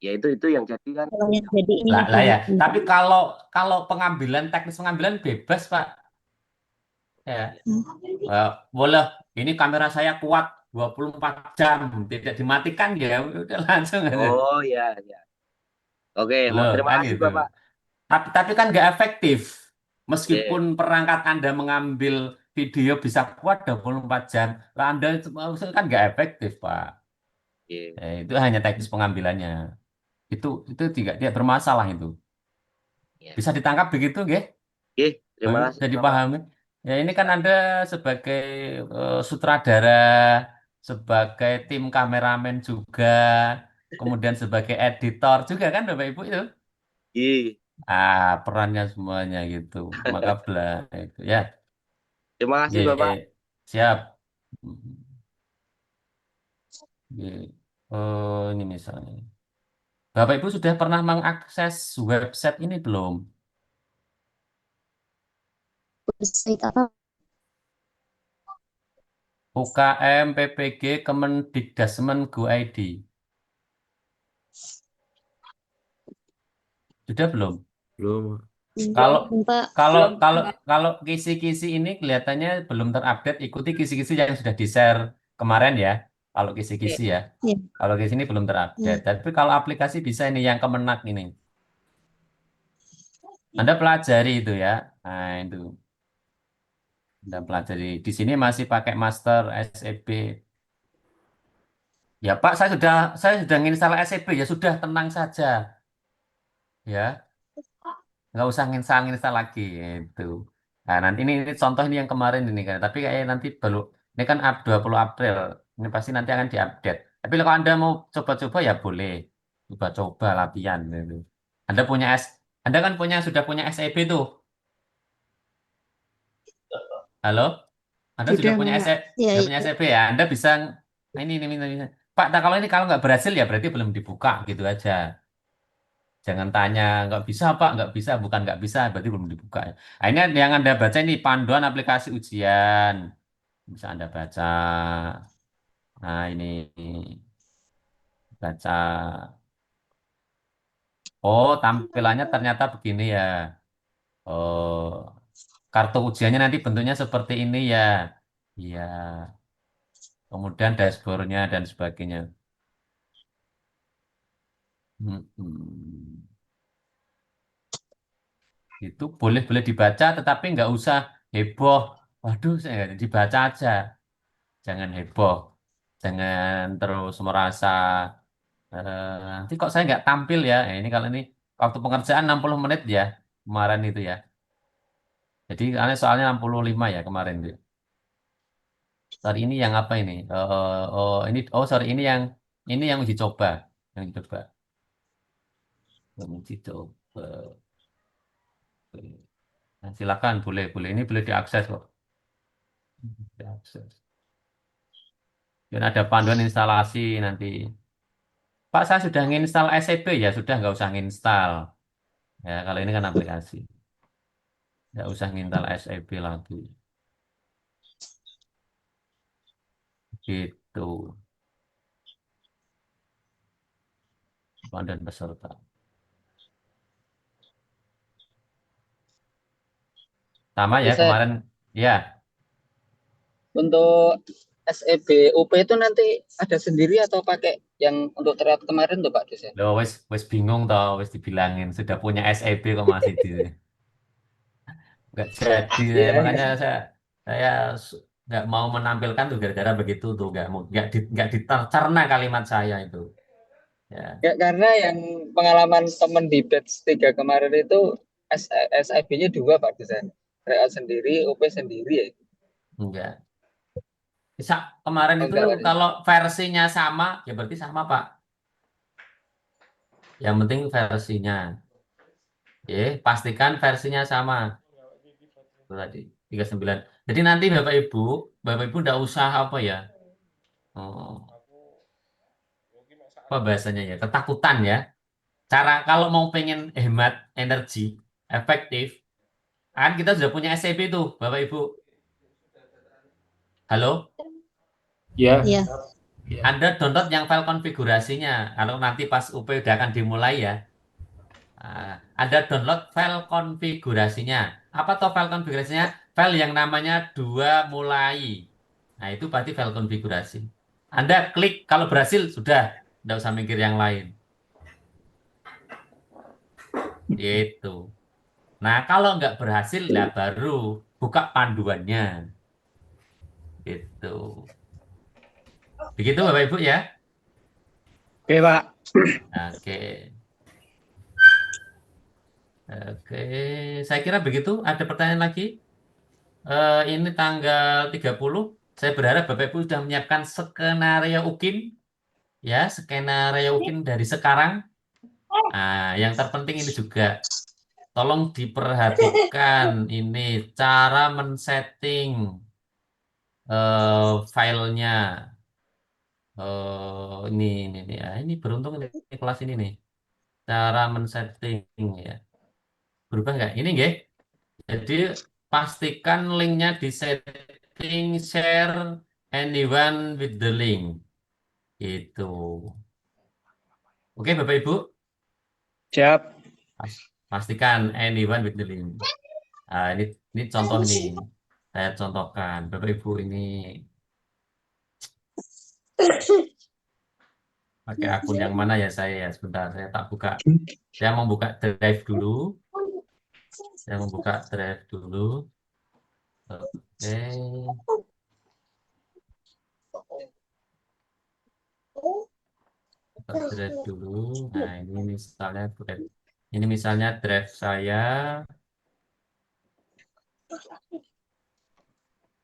[SPEAKER 10] Ya itu yang jadi kan.
[SPEAKER 1] Lah ya. Tapi kalau teknis pengambilan bebas, Pak. Ya. Boleh, ini kamera saya kuat 24 jam, tidak dimatikan ya, udah langsung aja.
[SPEAKER 10] Oh ya. Oke, terima
[SPEAKER 1] Kan
[SPEAKER 10] kasih
[SPEAKER 1] gitu.
[SPEAKER 10] Bapak.
[SPEAKER 1] Tapi kan nggak efektif. Meskipun perangkat Anda mengambil video bisa kuat 24 jam, lah Anda itu kan nggak efektif, Pak. Itu hanya teknis pengambilannya. Itu tidak bermasalah itu. Bisa ditangkap begitu, nggih?
[SPEAKER 10] Terima kasih.
[SPEAKER 1] Jadi pahami. Ya ini kan Anda sebagai sutradara, sebagai tim kameramen juga, kemudian sebagai editor juga kan Bapak Ibu itu? Perannya semuanya gitu. Maka belah itu ya.
[SPEAKER 10] Terima kasih Bapak.
[SPEAKER 1] Siap. Ini misalnya. Bapak Ibu sudah pernah mengakses website ini belum?
[SPEAKER 2] Website apa?
[SPEAKER 1] UKM PPG Kemendikdasmen Go ID. Sudah belum?
[SPEAKER 6] Belum.
[SPEAKER 1] Kalau kisi-kisi ini kelihatannya belum terupdate, ikuti kisi-kisi yang sudah di-share kemarin ya. Kalau kisi-kisi ya. Kalau kisi ini belum terupdate. Tapi kalau aplikasi bisa ini yang Kemenak ini. Anda pelajari itu ya. Nah, itu. Anda pelajari. Di sini masih pakai master SEB. Ya Pak, saya sudah nginstal SCP ya sudah tenang saja ya. Nggak usah nginstal lagi itu. Nah, nanti ini contoh ini yang kemarin ini kan. Tapi kayak nanti baru ini kan 20 April. Ini pasti nanti akan diupdate. Tapi kalau Anda mau coba-coba ya boleh. Coba-coba latihan gitu. Anda punya Anda kan sudah punya SEB tuh. Halo? Anda sudah
[SPEAKER 4] Sudah,
[SPEAKER 1] punya
[SPEAKER 4] Pak.
[SPEAKER 5] Ya,
[SPEAKER 1] sudah punya SEB ya. Anda bisa ini. Pak, nah kalau nggak berhasil ya berarti belum dibuka gitu aja. Jangan tanya nggak bisa Pak, nggak bisa, bukan nggak bisa, berarti belum dibuka. Nah, ini yang Anda baca ini panduan aplikasi ujian. Bisa Anda baca. Nah, ini baca. Oh, tampilannya ternyata begini ya. Oh, kartu ujiannya nanti bentuknya seperti ini ya. Iya. Kemudian dashboardnya dan sebagainya. Hmm. Itu boleh dibaca, tetapi nggak usah heboh. Waduh, saya dibaca aja. Jangan heboh, jangan terus merasa nanti kok saya nggak tampil ya. Ini kalau ini waktu pengerjaan 60 menit ya kemarin itu ya. Jadi soalnya 65 ya kemarin itu. Sorry ini yang apa ini? Sorry ini yang uji coba, yang uji coba, yang uji coba. Nah, silakan boleh boleh ini boleh diakses kok. Diakses. Dan ada panduan instalasi nanti. Pak, saya sudah nginstal SCP ya, sudah nggak usah nginstal. Ya, kalau ini kan aplikasi. Nggak usah nginstal SCP lagi. Gitu. Panduan peserta. Sama
[SPEAKER 11] Pak
[SPEAKER 1] ya
[SPEAKER 11] dosen,
[SPEAKER 1] kemarin. Ya,
[SPEAKER 11] untuk SEB UP itu nanti ada sendiri atau pakai yang untuk terat kemarin tuh Pak dosen?
[SPEAKER 1] lo wes bingung toh, wes dibilangin sudah punya SCP kok masih nggak jadi.
[SPEAKER 11] Iya,
[SPEAKER 1] Makanya saya nggak mau menampilkan tuh gara-gara begitu tuh nggak ditercerna kalimat saya itu. Ya.
[SPEAKER 11] ya, karena yang pengalaman temen di batch 3 kemarin itu SIB-nya 2 Pak dosen. Terat sendiri, UP sendiri ya.
[SPEAKER 1] Enggak. Kemarin
[SPEAKER 11] Oh,
[SPEAKER 1] itu
[SPEAKER 11] enggak Pak dosen.
[SPEAKER 1] kalau versinya sama, ya berarti sama, Pak. Yang penting versinya. Pastikan versinya sama. Itu tadi 39. Jadi nanti Bapak Ibu enggak usah apa ya? Oh, apa bahasanya ya? Ketakutan ya. Cara kalau mau pengen hemat energi, efektif, kan kita sudah punya SCP tuh, Bapak Ibu. Halo?
[SPEAKER 6] Ya,
[SPEAKER 5] ya.
[SPEAKER 1] Anda download yang file konfigurasinya. Kalau nanti pas UP udah akan dimulai ya. Anda download file konfigurasinya. Apa tuh file konfigurasinya? File yang namanya 2 mulai. Nah, itu berarti file konfigurasi. Anda klik, kalau berhasil, sudah. Tidak usah mikir yang lain. Itu. Nah, kalau nggak berhasil, lah baru buka panduannya. Gitu. Begitu, Bapak Ibu ya.
[SPEAKER 6] oke Pak.
[SPEAKER 1] Oke. Oke, saya kira begitu. Ada pertanyaan lagi? Ini tanggal 30. Saya berharap Bapak Ibu sudah menyiapkan skenario UKIM. Ya, skenario UKIM dari sekarang. Nah, yang terpenting ini juga. Tolong diperhatikan ini cara men-setting filenya. Ini ya. Ini beruntung ini kelas ini nih. Cara men-setting ya. Berubah nggak? Ini nggak? Jadi pastikan linknya di setting share anyone with the link. Itu. Oke Bapak Ibu,
[SPEAKER 6] Siap.
[SPEAKER 1] pastikan anyone with the link. Nah, ini contoh nih. Saya contohkan Bapak Ibu ini pakai akun yang mana ya saya ya. Sebentar saya tak buka. Saya membuka drive dulu. Saya membuka drive dulu. Oke. Buka drive dulu. Nah, ini misalnya drive saya.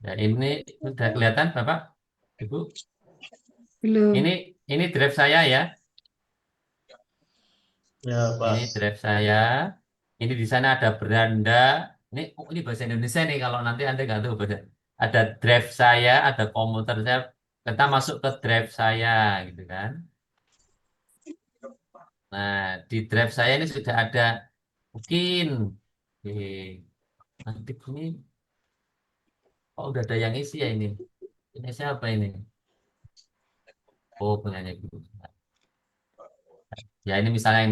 [SPEAKER 1] Ya, ini sudah kelihatan Bapak, Ibu.
[SPEAKER 4] Belum.
[SPEAKER 1] Ini drive saya ya.
[SPEAKER 12] Ya, Pak.
[SPEAKER 1] Ini drive saya. Ini di sana ada beranda. Ini bahasa Indonesia nih kalau nanti Anda nggak tahu bahasa. Ada drive saya, ada komputer saya. Kita masuk ke drive saya, gitu kan. Nah, di drive saya ini sudah ada mungkin. Oke. Nanti ini, oh udah ada yang isi ya ini. Ini siapa ini? Oh, penyanyi Ibu. Ya, ini misalnya.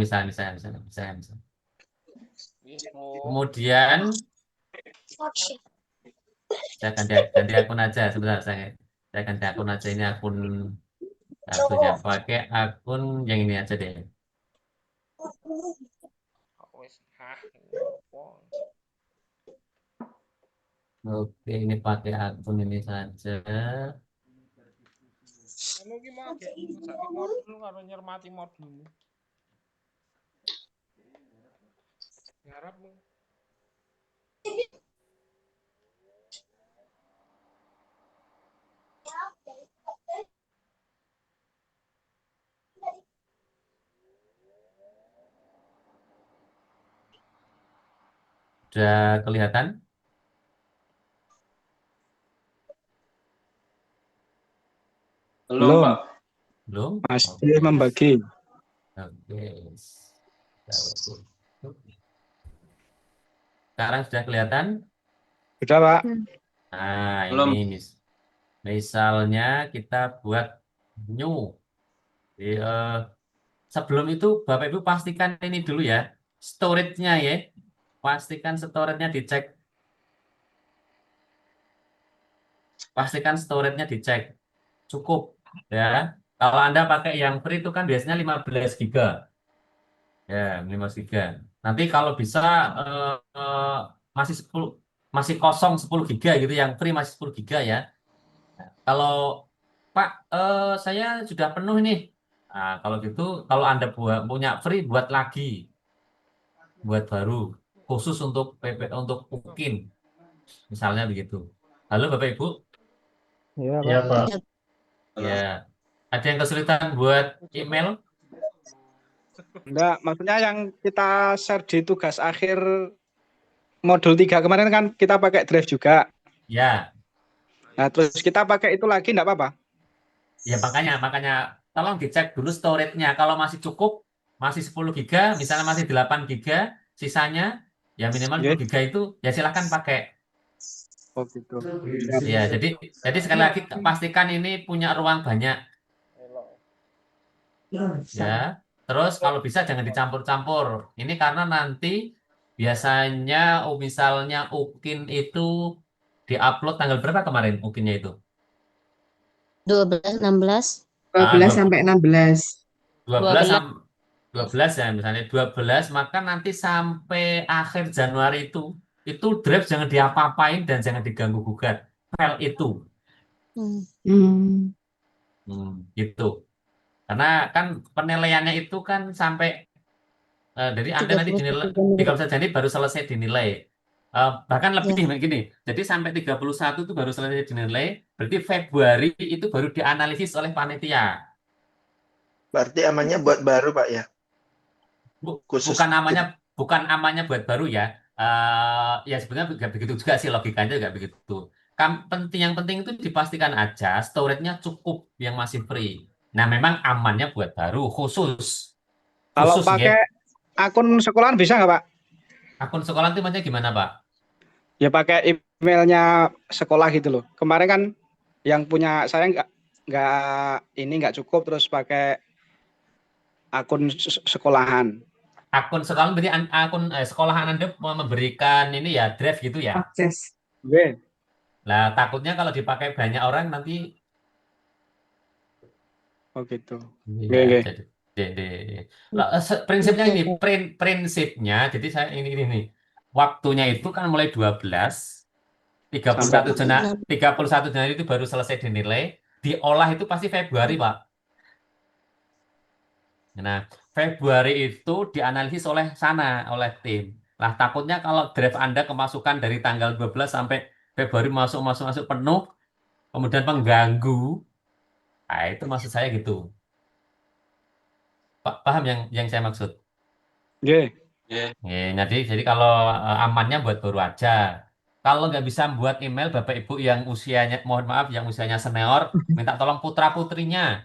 [SPEAKER 1] Kemudian saya ganti akun aja sebentar, saya ganti akun aja, ini akun satunya, pakai akun yang ini aja deh. Oke, ini pakai akun ini saja. Sudah kelihatan?
[SPEAKER 9] Belum, Pak.
[SPEAKER 1] Belum?
[SPEAKER 11] Masih membagi.
[SPEAKER 1] Oke. Sekarang sudah kelihatan?
[SPEAKER 11] Sudah, Pak.
[SPEAKER 1] Nah,
[SPEAKER 9] Belum.
[SPEAKER 1] ini misalnya kita buat new. Jadi, sebelum itu Bapak Ibu pastikan ini dulu ya, storage-nya ya. Pastikan storage-nya dicek. Pastikan storage-nya dicek. Cukup ya. Kalau Anda pakai yang free itu kan biasanya 15 GB. Ya, 15 GB. Nanti kalau bisa masih kosong 10 GB gitu, yang free masih 10 GB ya. Kalau Pak, saya sudah penuh nih. Nah, kalau gitu, kalau Anda punya free, buat lagi, buat baru, khusus untuk untuk UKIN, misalnya begitu. Halo Bapak Ibu,
[SPEAKER 3] Iya,
[SPEAKER 12] Ya,
[SPEAKER 3] Pak.
[SPEAKER 12] Pak.
[SPEAKER 1] ya, ada yang kesulitan buat email?
[SPEAKER 11] Enggak, maksudnya yang kita share di tugas akhir modul 3 kemarin kan kita pakai drive juga.
[SPEAKER 1] Ya,
[SPEAKER 11] Nah, terus kita pakai itu lagi enggak apa-apa?
[SPEAKER 1] ya makanya tolong dicek dulu storage-nya. Kalau masih cukup, masih 10 GB, misalnya masih 8 GB, sisanya ya minimal 2 GB itu ya silahkan pakai.
[SPEAKER 11] Oh gitu.
[SPEAKER 1] Ya, jadi sekali lagi pastikan ini punya ruang banyak. Ya, terus kalau bisa jangan dicampur-campur. Ini karena nanti biasanya misalnya UKIN itu diupload tanggal berapa kemarin UKIN-nya itu?
[SPEAKER 2] 12, 16.
[SPEAKER 4] 12 sampai 16.
[SPEAKER 1] 12 ya, misalnya 12, maka nanti sampai akhir Januari itu drive jangan diapa-apain dan jangan diganggu gugat file itu. Gitu. Karena kan penilaiannya itu kan sampai jadi Anda nanti dinilai 31 Januari baru selesai dinilai. Bahkan lebih gini. Jadi sampai 31 itu baru selesai dinilai, berarti Februari itu baru dianalisis oleh panitia.
[SPEAKER 12] Berarti amannya buat baru, Pak ya? Khusus
[SPEAKER 1] Bukan namanya buat baru ya. Ya sebenarnya nggak begitu juga sih, logikanya nggak begitu. Yang penting itu dipastikan aja storage-nya cukup yang masih free. Nah, memang amannya buat baru khusus.
[SPEAKER 11] Kalau pakai akun sekolahan bisa nggak, Pak?
[SPEAKER 1] Akun sekolahan itu maksudnya gimana, Pak?
[SPEAKER 11] Ya pakai emailnya sekolah gitu loh. Kemarin kan yang punya saya nggak cukup, terus pakai akun sekolahan.
[SPEAKER 1] Akun sekolahan berarti akun sekolahan Anda memberikan ini ya drive gitu ya?
[SPEAKER 4] Akses.
[SPEAKER 1] Nah, takutnya kalau dipakai banyak orang nanti.
[SPEAKER 11] Oh gitu.
[SPEAKER 1] Ya, prinsipnya ini, prinsipnya, jadi saya ini waktunya itu kan mulai 31 Januari itu baru selesai dinilai, diolah itu pasti Februari, Pak. Nah, Februari itu dianalisis oleh sana, oleh tim. Nah, takutnya kalau draft Anda kemasukan dari tanggal 12 sampai Februari masuk penuh, kemudian mengganggu. Nah, itu maksud saya gitu. Paham yang saya maksud?
[SPEAKER 11] Nggih.
[SPEAKER 1] Jadi kalau amannya buat baru aja. Kalau nggak bisa buat email Bapak Ibu yang usianya, mohon maaf, yang usianya senior, minta tolong putra-putrinya.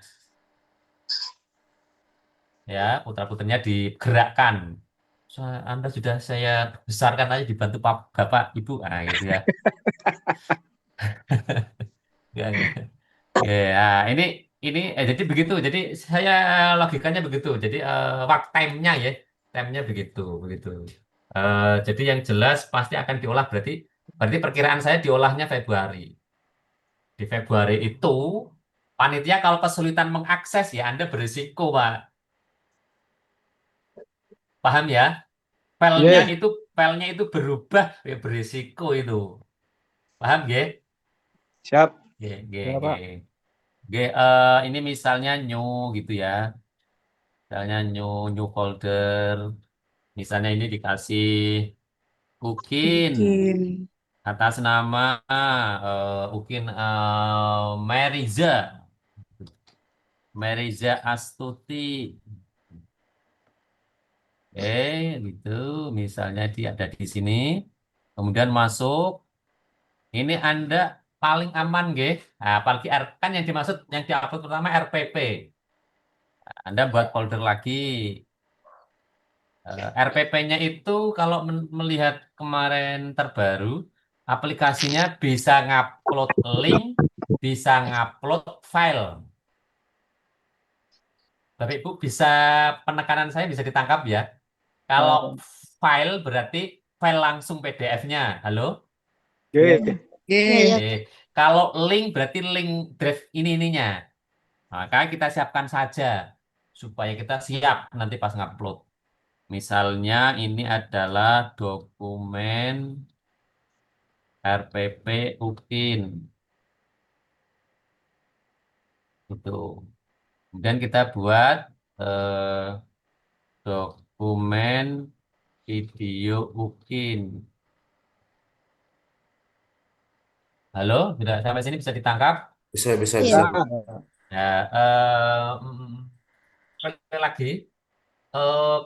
[SPEAKER 1] Ya, putra-putrinya digerakkan. Anda sudah saya besarkan aja dibantu Bapak Ibu. Nah, gitu ya. Ya, ya. Ya, jadi begitu. Jadi saya logikanya begitu. Jadi waktu time-nya ya, time-nya begitu, begitu. Jadi yang jelas pasti akan diolah berarti berarti perkiraan saya diolahnya Februari. Di Februari itu panitia kalau kesulitan mengakses ya Anda berisiko, Pak. Paham ya? Filenya
[SPEAKER 11] Nggih.
[SPEAKER 1] itu filenya itu berubah ya berisiko itu. Paham ya?
[SPEAKER 11] Siap.
[SPEAKER 3] Ya, Pak.
[SPEAKER 1] Ini misalnya new gitu ya. Misalnya new folder. Misalnya ini dikasih Ukin
[SPEAKER 4] Mungkin.
[SPEAKER 1] atas nama Ukin Meriza Astuti. Gitu. Misalnya dia ada di sini. Kemudian masuk. Ini Anda paling aman, nggih. Nah, apalagi kan yang dimaksud yang diupload pertama RPP. Anda buat folder lagi. RPP-nya itu kalau melihat kemarin terbaru, aplikasinya bisa ngupload link, bisa ngupload file. Bapak Ibu bisa penekanan saya bisa ditangkap ya. Kalau file berarti file langsung PDF-nya. Halo?
[SPEAKER 11] Nggih.
[SPEAKER 4] Nggih.
[SPEAKER 1] Oke. Kalau link berarti link drive ininya. Maka kita siapkan saja supaya kita siap nanti pas ngupload. Misalnya ini adalah dokumen RPP UKIN. Itu. Kemudian kita buat dokumen video UKIN. Halo, sudah sampai sini bisa ditangkap?
[SPEAKER 12] Bisa, bisa,
[SPEAKER 2] Iya.
[SPEAKER 12] bisa.
[SPEAKER 1] Ya, sekali lagi,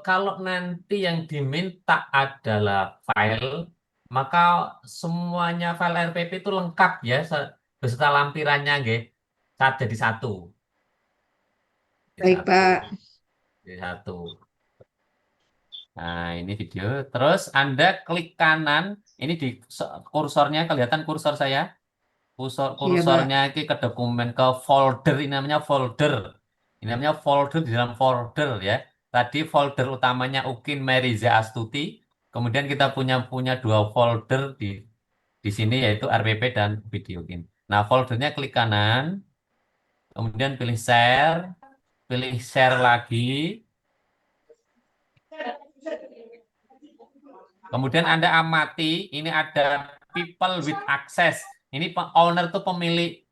[SPEAKER 1] kalau nanti yang diminta adalah file, maka semuanya file RPP itu lengkap ya, beserta lampirannya, nggih. Jadi satu.
[SPEAKER 4] Baik, Pak.
[SPEAKER 1] Jadi satu. Nah, ini video. Terus Anda klik kanan, ini di kursornya, kelihatan kursor saya?
[SPEAKER 4] Iya, Pak.
[SPEAKER 1] Kursornya ke dokumen, ke folder, ini namanya folder. Ini namanya folder di dalam folder ya. Tadi folder utamanya Ukin Meriza Astuti. Kemudian kita punya dua folder di sini yaitu RPP dan video Ukin. Nah, foldernya klik kanan, kemudian pilih share lagi. Kemudian Anda amati, ini ada people with access. Ini owner tuh pemilik.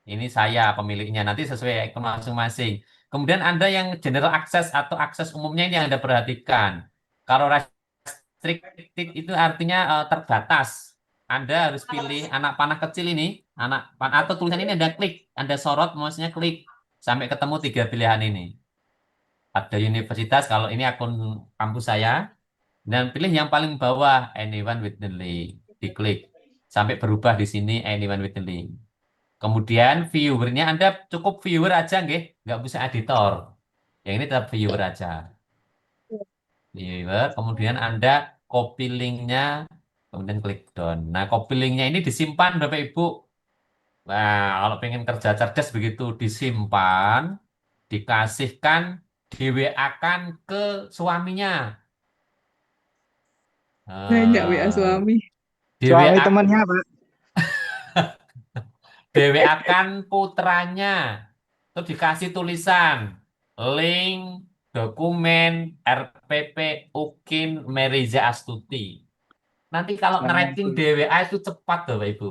[SPEAKER 1] Ini saya pemiliknya, nanti sesuai akun masing-masing. Kemudian Anda yang general access atau akses umumnya ini yang Anda perhatikan. Kalau restricted itu artinya terbatas. Anda harus pilih anak panah kecil ini, anak panah atau tulisan ini Anda klik, Anda sorot mouse-nya klik sampai ketemu 3 pilihan ini. Ada universitas, kalau ini akun kampus saya, dan pilih yang paling bawah anyone with the link, diklik sampai berubah di sini anyone with the link. Kemudian viewernya Anda cukup viewer aja, nggak bisa editor. Yang ini tetap viewer aja. Viewer, kemudian Anda copy linknya, kemudian klik down. Nah, copy linknya ini disimpan Bapak Ibu. Nah, kalau pengen kerja cerdas begitu, disimpan, dikasihkan, di WA-kan ke suaminya.
[SPEAKER 4] Banyak WA suami.
[SPEAKER 1] Di
[SPEAKER 11] Suami
[SPEAKER 1] WA
[SPEAKER 11] temannya, Pak.
[SPEAKER 1] DWA-kan putranya. Terus dikasih tulisan link dokumen RPP Ukin Meriza Astuti. Nanti kalau nge-rating DWA itu cepat tuh Pak Ibu.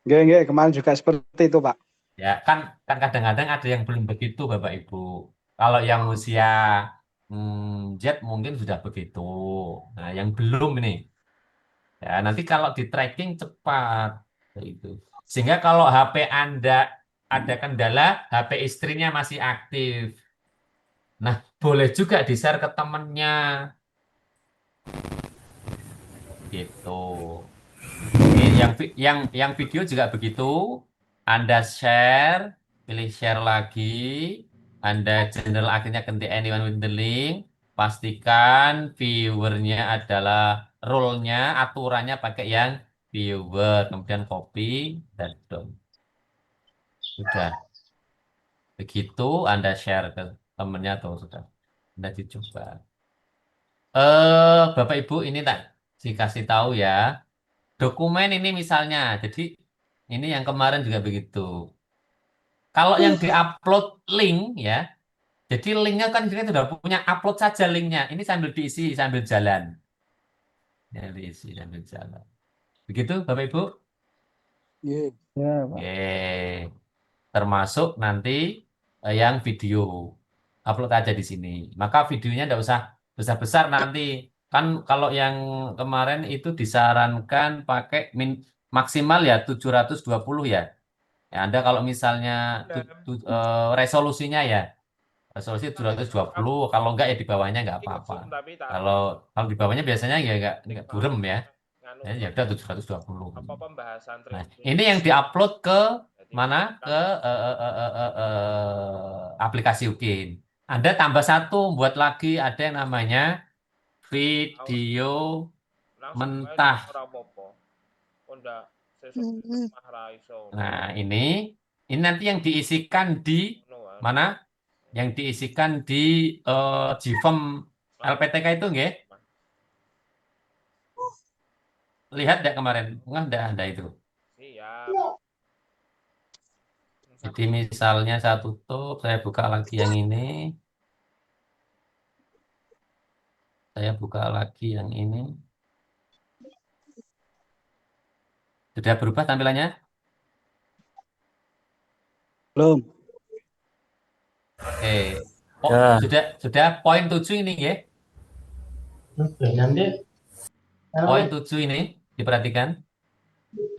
[SPEAKER 11] Nggih, kemarin juga seperti itu, Pak.
[SPEAKER 1] Ya, kan kadang-kadang ada yang belum begitu Bapak Ibu. Kalau yang usia Z mungkin sudah begitu. Nah, yang belum ini. Ya, nanti kalau di tracking cepat. Itu. Sehingga kalau HP Anda ada kendala, HP istrinya masih aktif. Nah, boleh juga di-share ke temennya. Gitu. Ini yang video juga begitu. Anda share, pilih share lagi. Anda general akhirnya ganti anyone with the link. Pastikan viewernya adalah rule-nya, aturannya pakai yang viewer. Kemudian copy dan done. Sudah. Begitu Anda share ke temennya atau sudah. Anda dicoba. Bapak Ibu ini tak dikasih tahu ya. Dokumen ini misalnya, jadi ini yang kemarin juga begitu. Kalau yang diupload link ya, jadi linknya kan kita sudah punya upload saja linknya. Ini sambil diisi sambil jalan. Ya, diisi sambil jalan. Begitu Bapak Ibu?
[SPEAKER 3] Ya, Pak.
[SPEAKER 1] Oke. Termasuk nanti yang video. Upload aja di sini. Maka videonya tidak usah besar-besar nanti. Kan kalau yang kemarin itu disarankan pakai maksimal ya 720 ya. Ya, Anda kalau misalnya resolusinya ya, resolusi 720, kalau enggak ya di bawahnya enggak apa-apa. Kalau di bawahnya biasanya ya enggak burem ya. Ya udah 720. Nah, ini yang diupload ke mana? Ke aplikasi UKIN. Anda tambah satu, buat lagi ada yang namanya video mentah. Nah, ini nanti yang diisikan di mana? Yang diisikan di GFM LPTK itu nggih? Lihat enggak kemarin? Enggak ada itu. Jadi misalnya saya tutup, saya buka lagi yang ini. Saya buka lagi yang ini. Sudah berubah tampilannya?
[SPEAKER 11] Belum.
[SPEAKER 1] Sudah poin 7 ini ya. Poin 7 ini diperhatikan.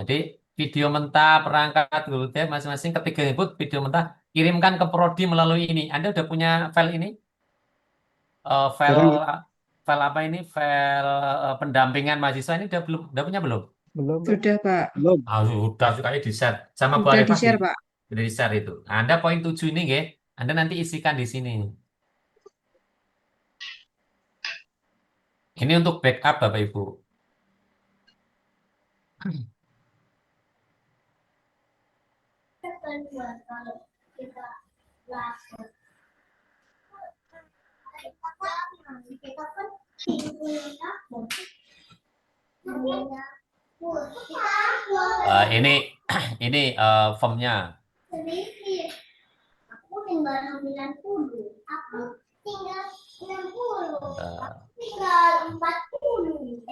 [SPEAKER 1] Jadi video mentah, perangkat, Google Drive masing-masing ketika input video mentah kirimkan ke prodi melalui ini. Anda udah punya file ini? File apa ini? File pendampingan mahasiswa ini udah punya belum?
[SPEAKER 3] Belum.
[SPEAKER 4] Sudah, Pak.
[SPEAKER 11] Belum.
[SPEAKER 1] Sudah sekali di-share sama Bu
[SPEAKER 4] Sudah
[SPEAKER 1] Arifah
[SPEAKER 4] di-share, Pak.
[SPEAKER 1] Sudah di-share itu. Nah, Anda poin 7 ini nggih. Anda nanti isikan di sini. Ini untuk backup Bapak Ibu. Ini formnya.
[SPEAKER 13] Aku tinggal 90. Aku tinggal 60. Aku tinggal 40.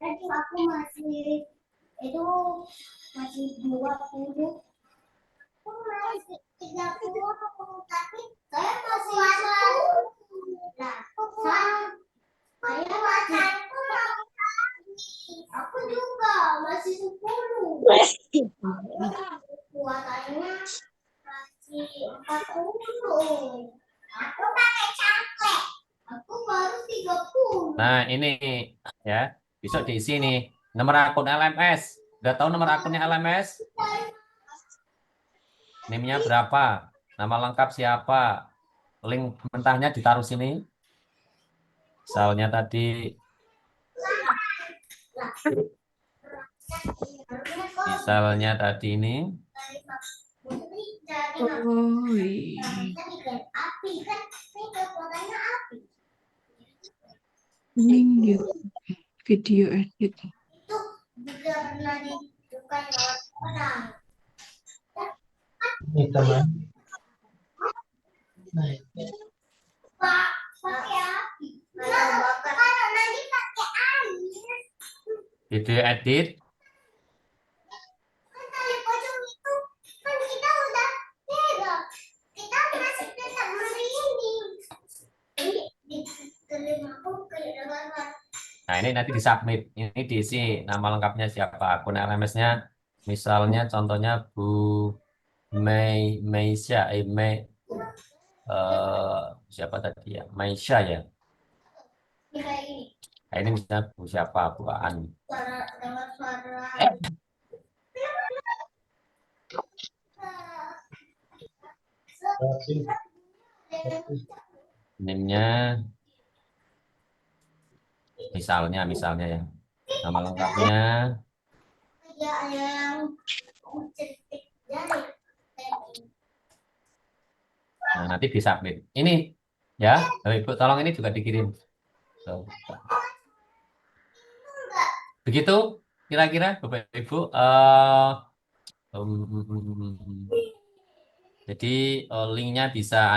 [SPEAKER 13] Jadi aku masih 20. Aku masih 30, tapi saya masih 10. Nah, saya masih aku juga masih 10. Kekuatannya masih 40. Aku pakai cangkle. Aku baru 30.
[SPEAKER 1] Nah, ini ya, bisa diisi nih. Nomor akun LMS. Udah tahu nomor akunnya LMS? NIM-nya berapa? Nama lengkap siapa? Link mentahnya ditaruh sini. Misalnya tadi ini.
[SPEAKER 4] Oh, iya. Ini video edit.
[SPEAKER 13] Itu juga pernah disukai orang.
[SPEAKER 12] Ini teman.
[SPEAKER 13] Pak, pakai api. Kalau nanti pakai air.
[SPEAKER 1] Video edit.
[SPEAKER 13] Kan tali pocong itu kan kita udah pegang. Kita masih tetap merinding.
[SPEAKER 1] ini nanti disubmit. Ini diisi nama lengkapnya siapa, akun RMS-nya. Misalnya contohnya Bu Meisha, siapa tadi ya? Meisha ya. Nah, ini misalnya Bu siapa, Bu Aan. NIM-nya misalnya ya. Nama lengkapnya. Nah, nanti disubmit. Ini ya, Bapak Ibu tolong ini juga dikirim. Begitu kira-kira Bapak Ibu. Jadi linknya bisa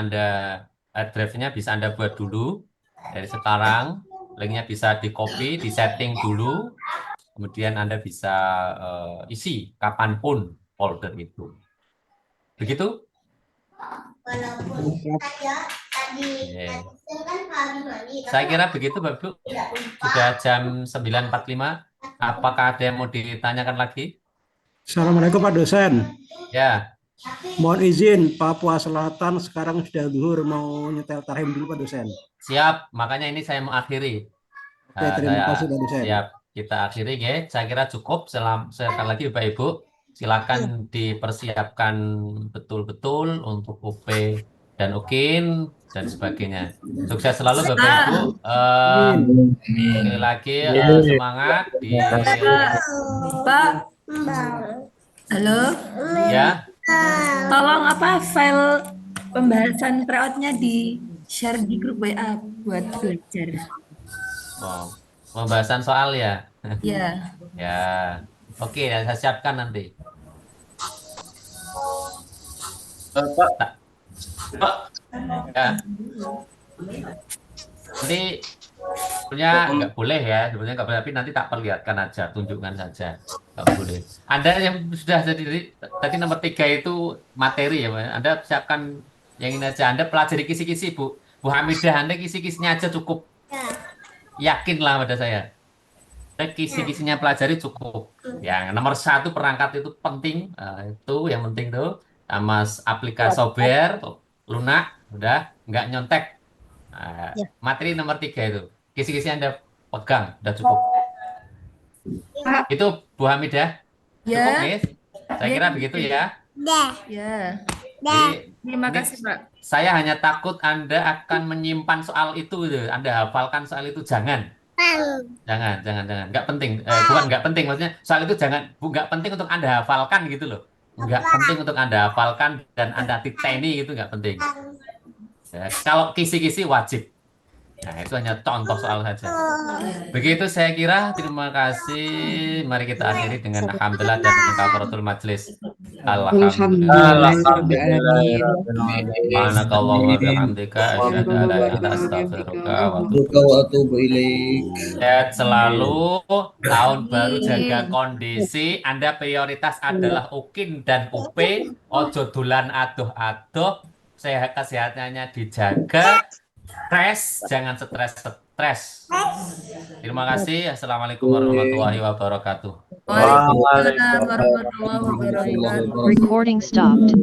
[SPEAKER 1] drive-nya bisa Anda buat dulu dari sekarang. Linknya bisa di-copy, di-setting dulu. Kemudian Anda bisa isi kapanpun folder itu. Begitu? Saya kira begitu Bapak Ibu. Sudah jam 9.45. Apakah ada yang mau ditanyakan lagi?
[SPEAKER 14] Assalamualaikum Pak dosen.
[SPEAKER 1] Ya.
[SPEAKER 14] Mohon izin, Papua Selatan sekarang sudah zuhur, mau nyetel tarhim dulu Pak dosen.
[SPEAKER 1] Siap, makanya ini saya mau akhiri.
[SPEAKER 14] Oke, terima kasih Pak dosen.
[SPEAKER 1] Siap, kita akhiri ya. Saya kira cukup. Sekali lagi Bapak Ibu, silakan dipersiapkan betul-betul untuk UP dan UKIN dan sebagainya. Sukses selalu Bapak Ibu. Sekali lagi semangat di
[SPEAKER 4] Pak. Halo.
[SPEAKER 1] Ya.
[SPEAKER 4] Tolong file pembahasan tryout-nya di share di grup WA buat belajar.
[SPEAKER 1] Wow. Pembahasan soal ya.
[SPEAKER 4] Ya.
[SPEAKER 1] Ya. Oke, saya siapkan nanti.
[SPEAKER 9] Pak.
[SPEAKER 1] Ya. Nanti sebenarnya nggak boleh ya, sebenarnya nggak boleh, tapi nanti tak perlihatkan aja, tunjukkan saja, nggak boleh. Anda yang sudah tadi nomor 3 itu materi ya, Anda siapkan yang ini aja. Anda pelajari kisi-kisi Bu Hamidah, Anda kisi-kisinya aja cukup, yakinlah pada saya. Kisi-kisinya pelajari cukup. Yang nomor 1 perangkat itu penting, itu yang penting tuh, sama aplikasi software, lunak, udah nggak nyontek. Materi nomor 3 itu kisi-kisi Anda pegang udah cukup. Itu Bu Hamidah cukup nih, saya kira begitu ya.
[SPEAKER 4] Ya.
[SPEAKER 1] Jadi,
[SPEAKER 4] Terima kasih Pak.
[SPEAKER 1] saya hanya takut Anda akan menyimpan soal itu, Anda hafalkan soal itu, jangan nggak penting, bukan nggak penting, maksudnya soal itu nggak penting untuk Anda hafalkan gitu loh, nggak penting untuk Anda hafalkan dan Anda titeni gitu, nggak penting. Ya, kalau kisi-kisi wajib. Nah, itu hanya contoh soal saja. Begitu saya kira. Terima kasih. Mari kita akhiri dengan alhamdulillah dan kafaratul majlis. Alhamdulillah. Subhanakallahumma wa bihamdika asyhadu an la ilaha illa anta astaghfiruka wa atubu ilaik. Sehat selalu, tahun baru jaga kondisi. Anda prioritas adalah UKIN dan UP. Ojo dolan adoh-adoh. Kesehatannya dijaga, jangan stres. Terima kasih. Assalamualaikum warahmatullahi wabarakatuh.
[SPEAKER 4] Waalaikumsalam warahmatullahi wabarakatuh.
[SPEAKER 15] Recording stopped.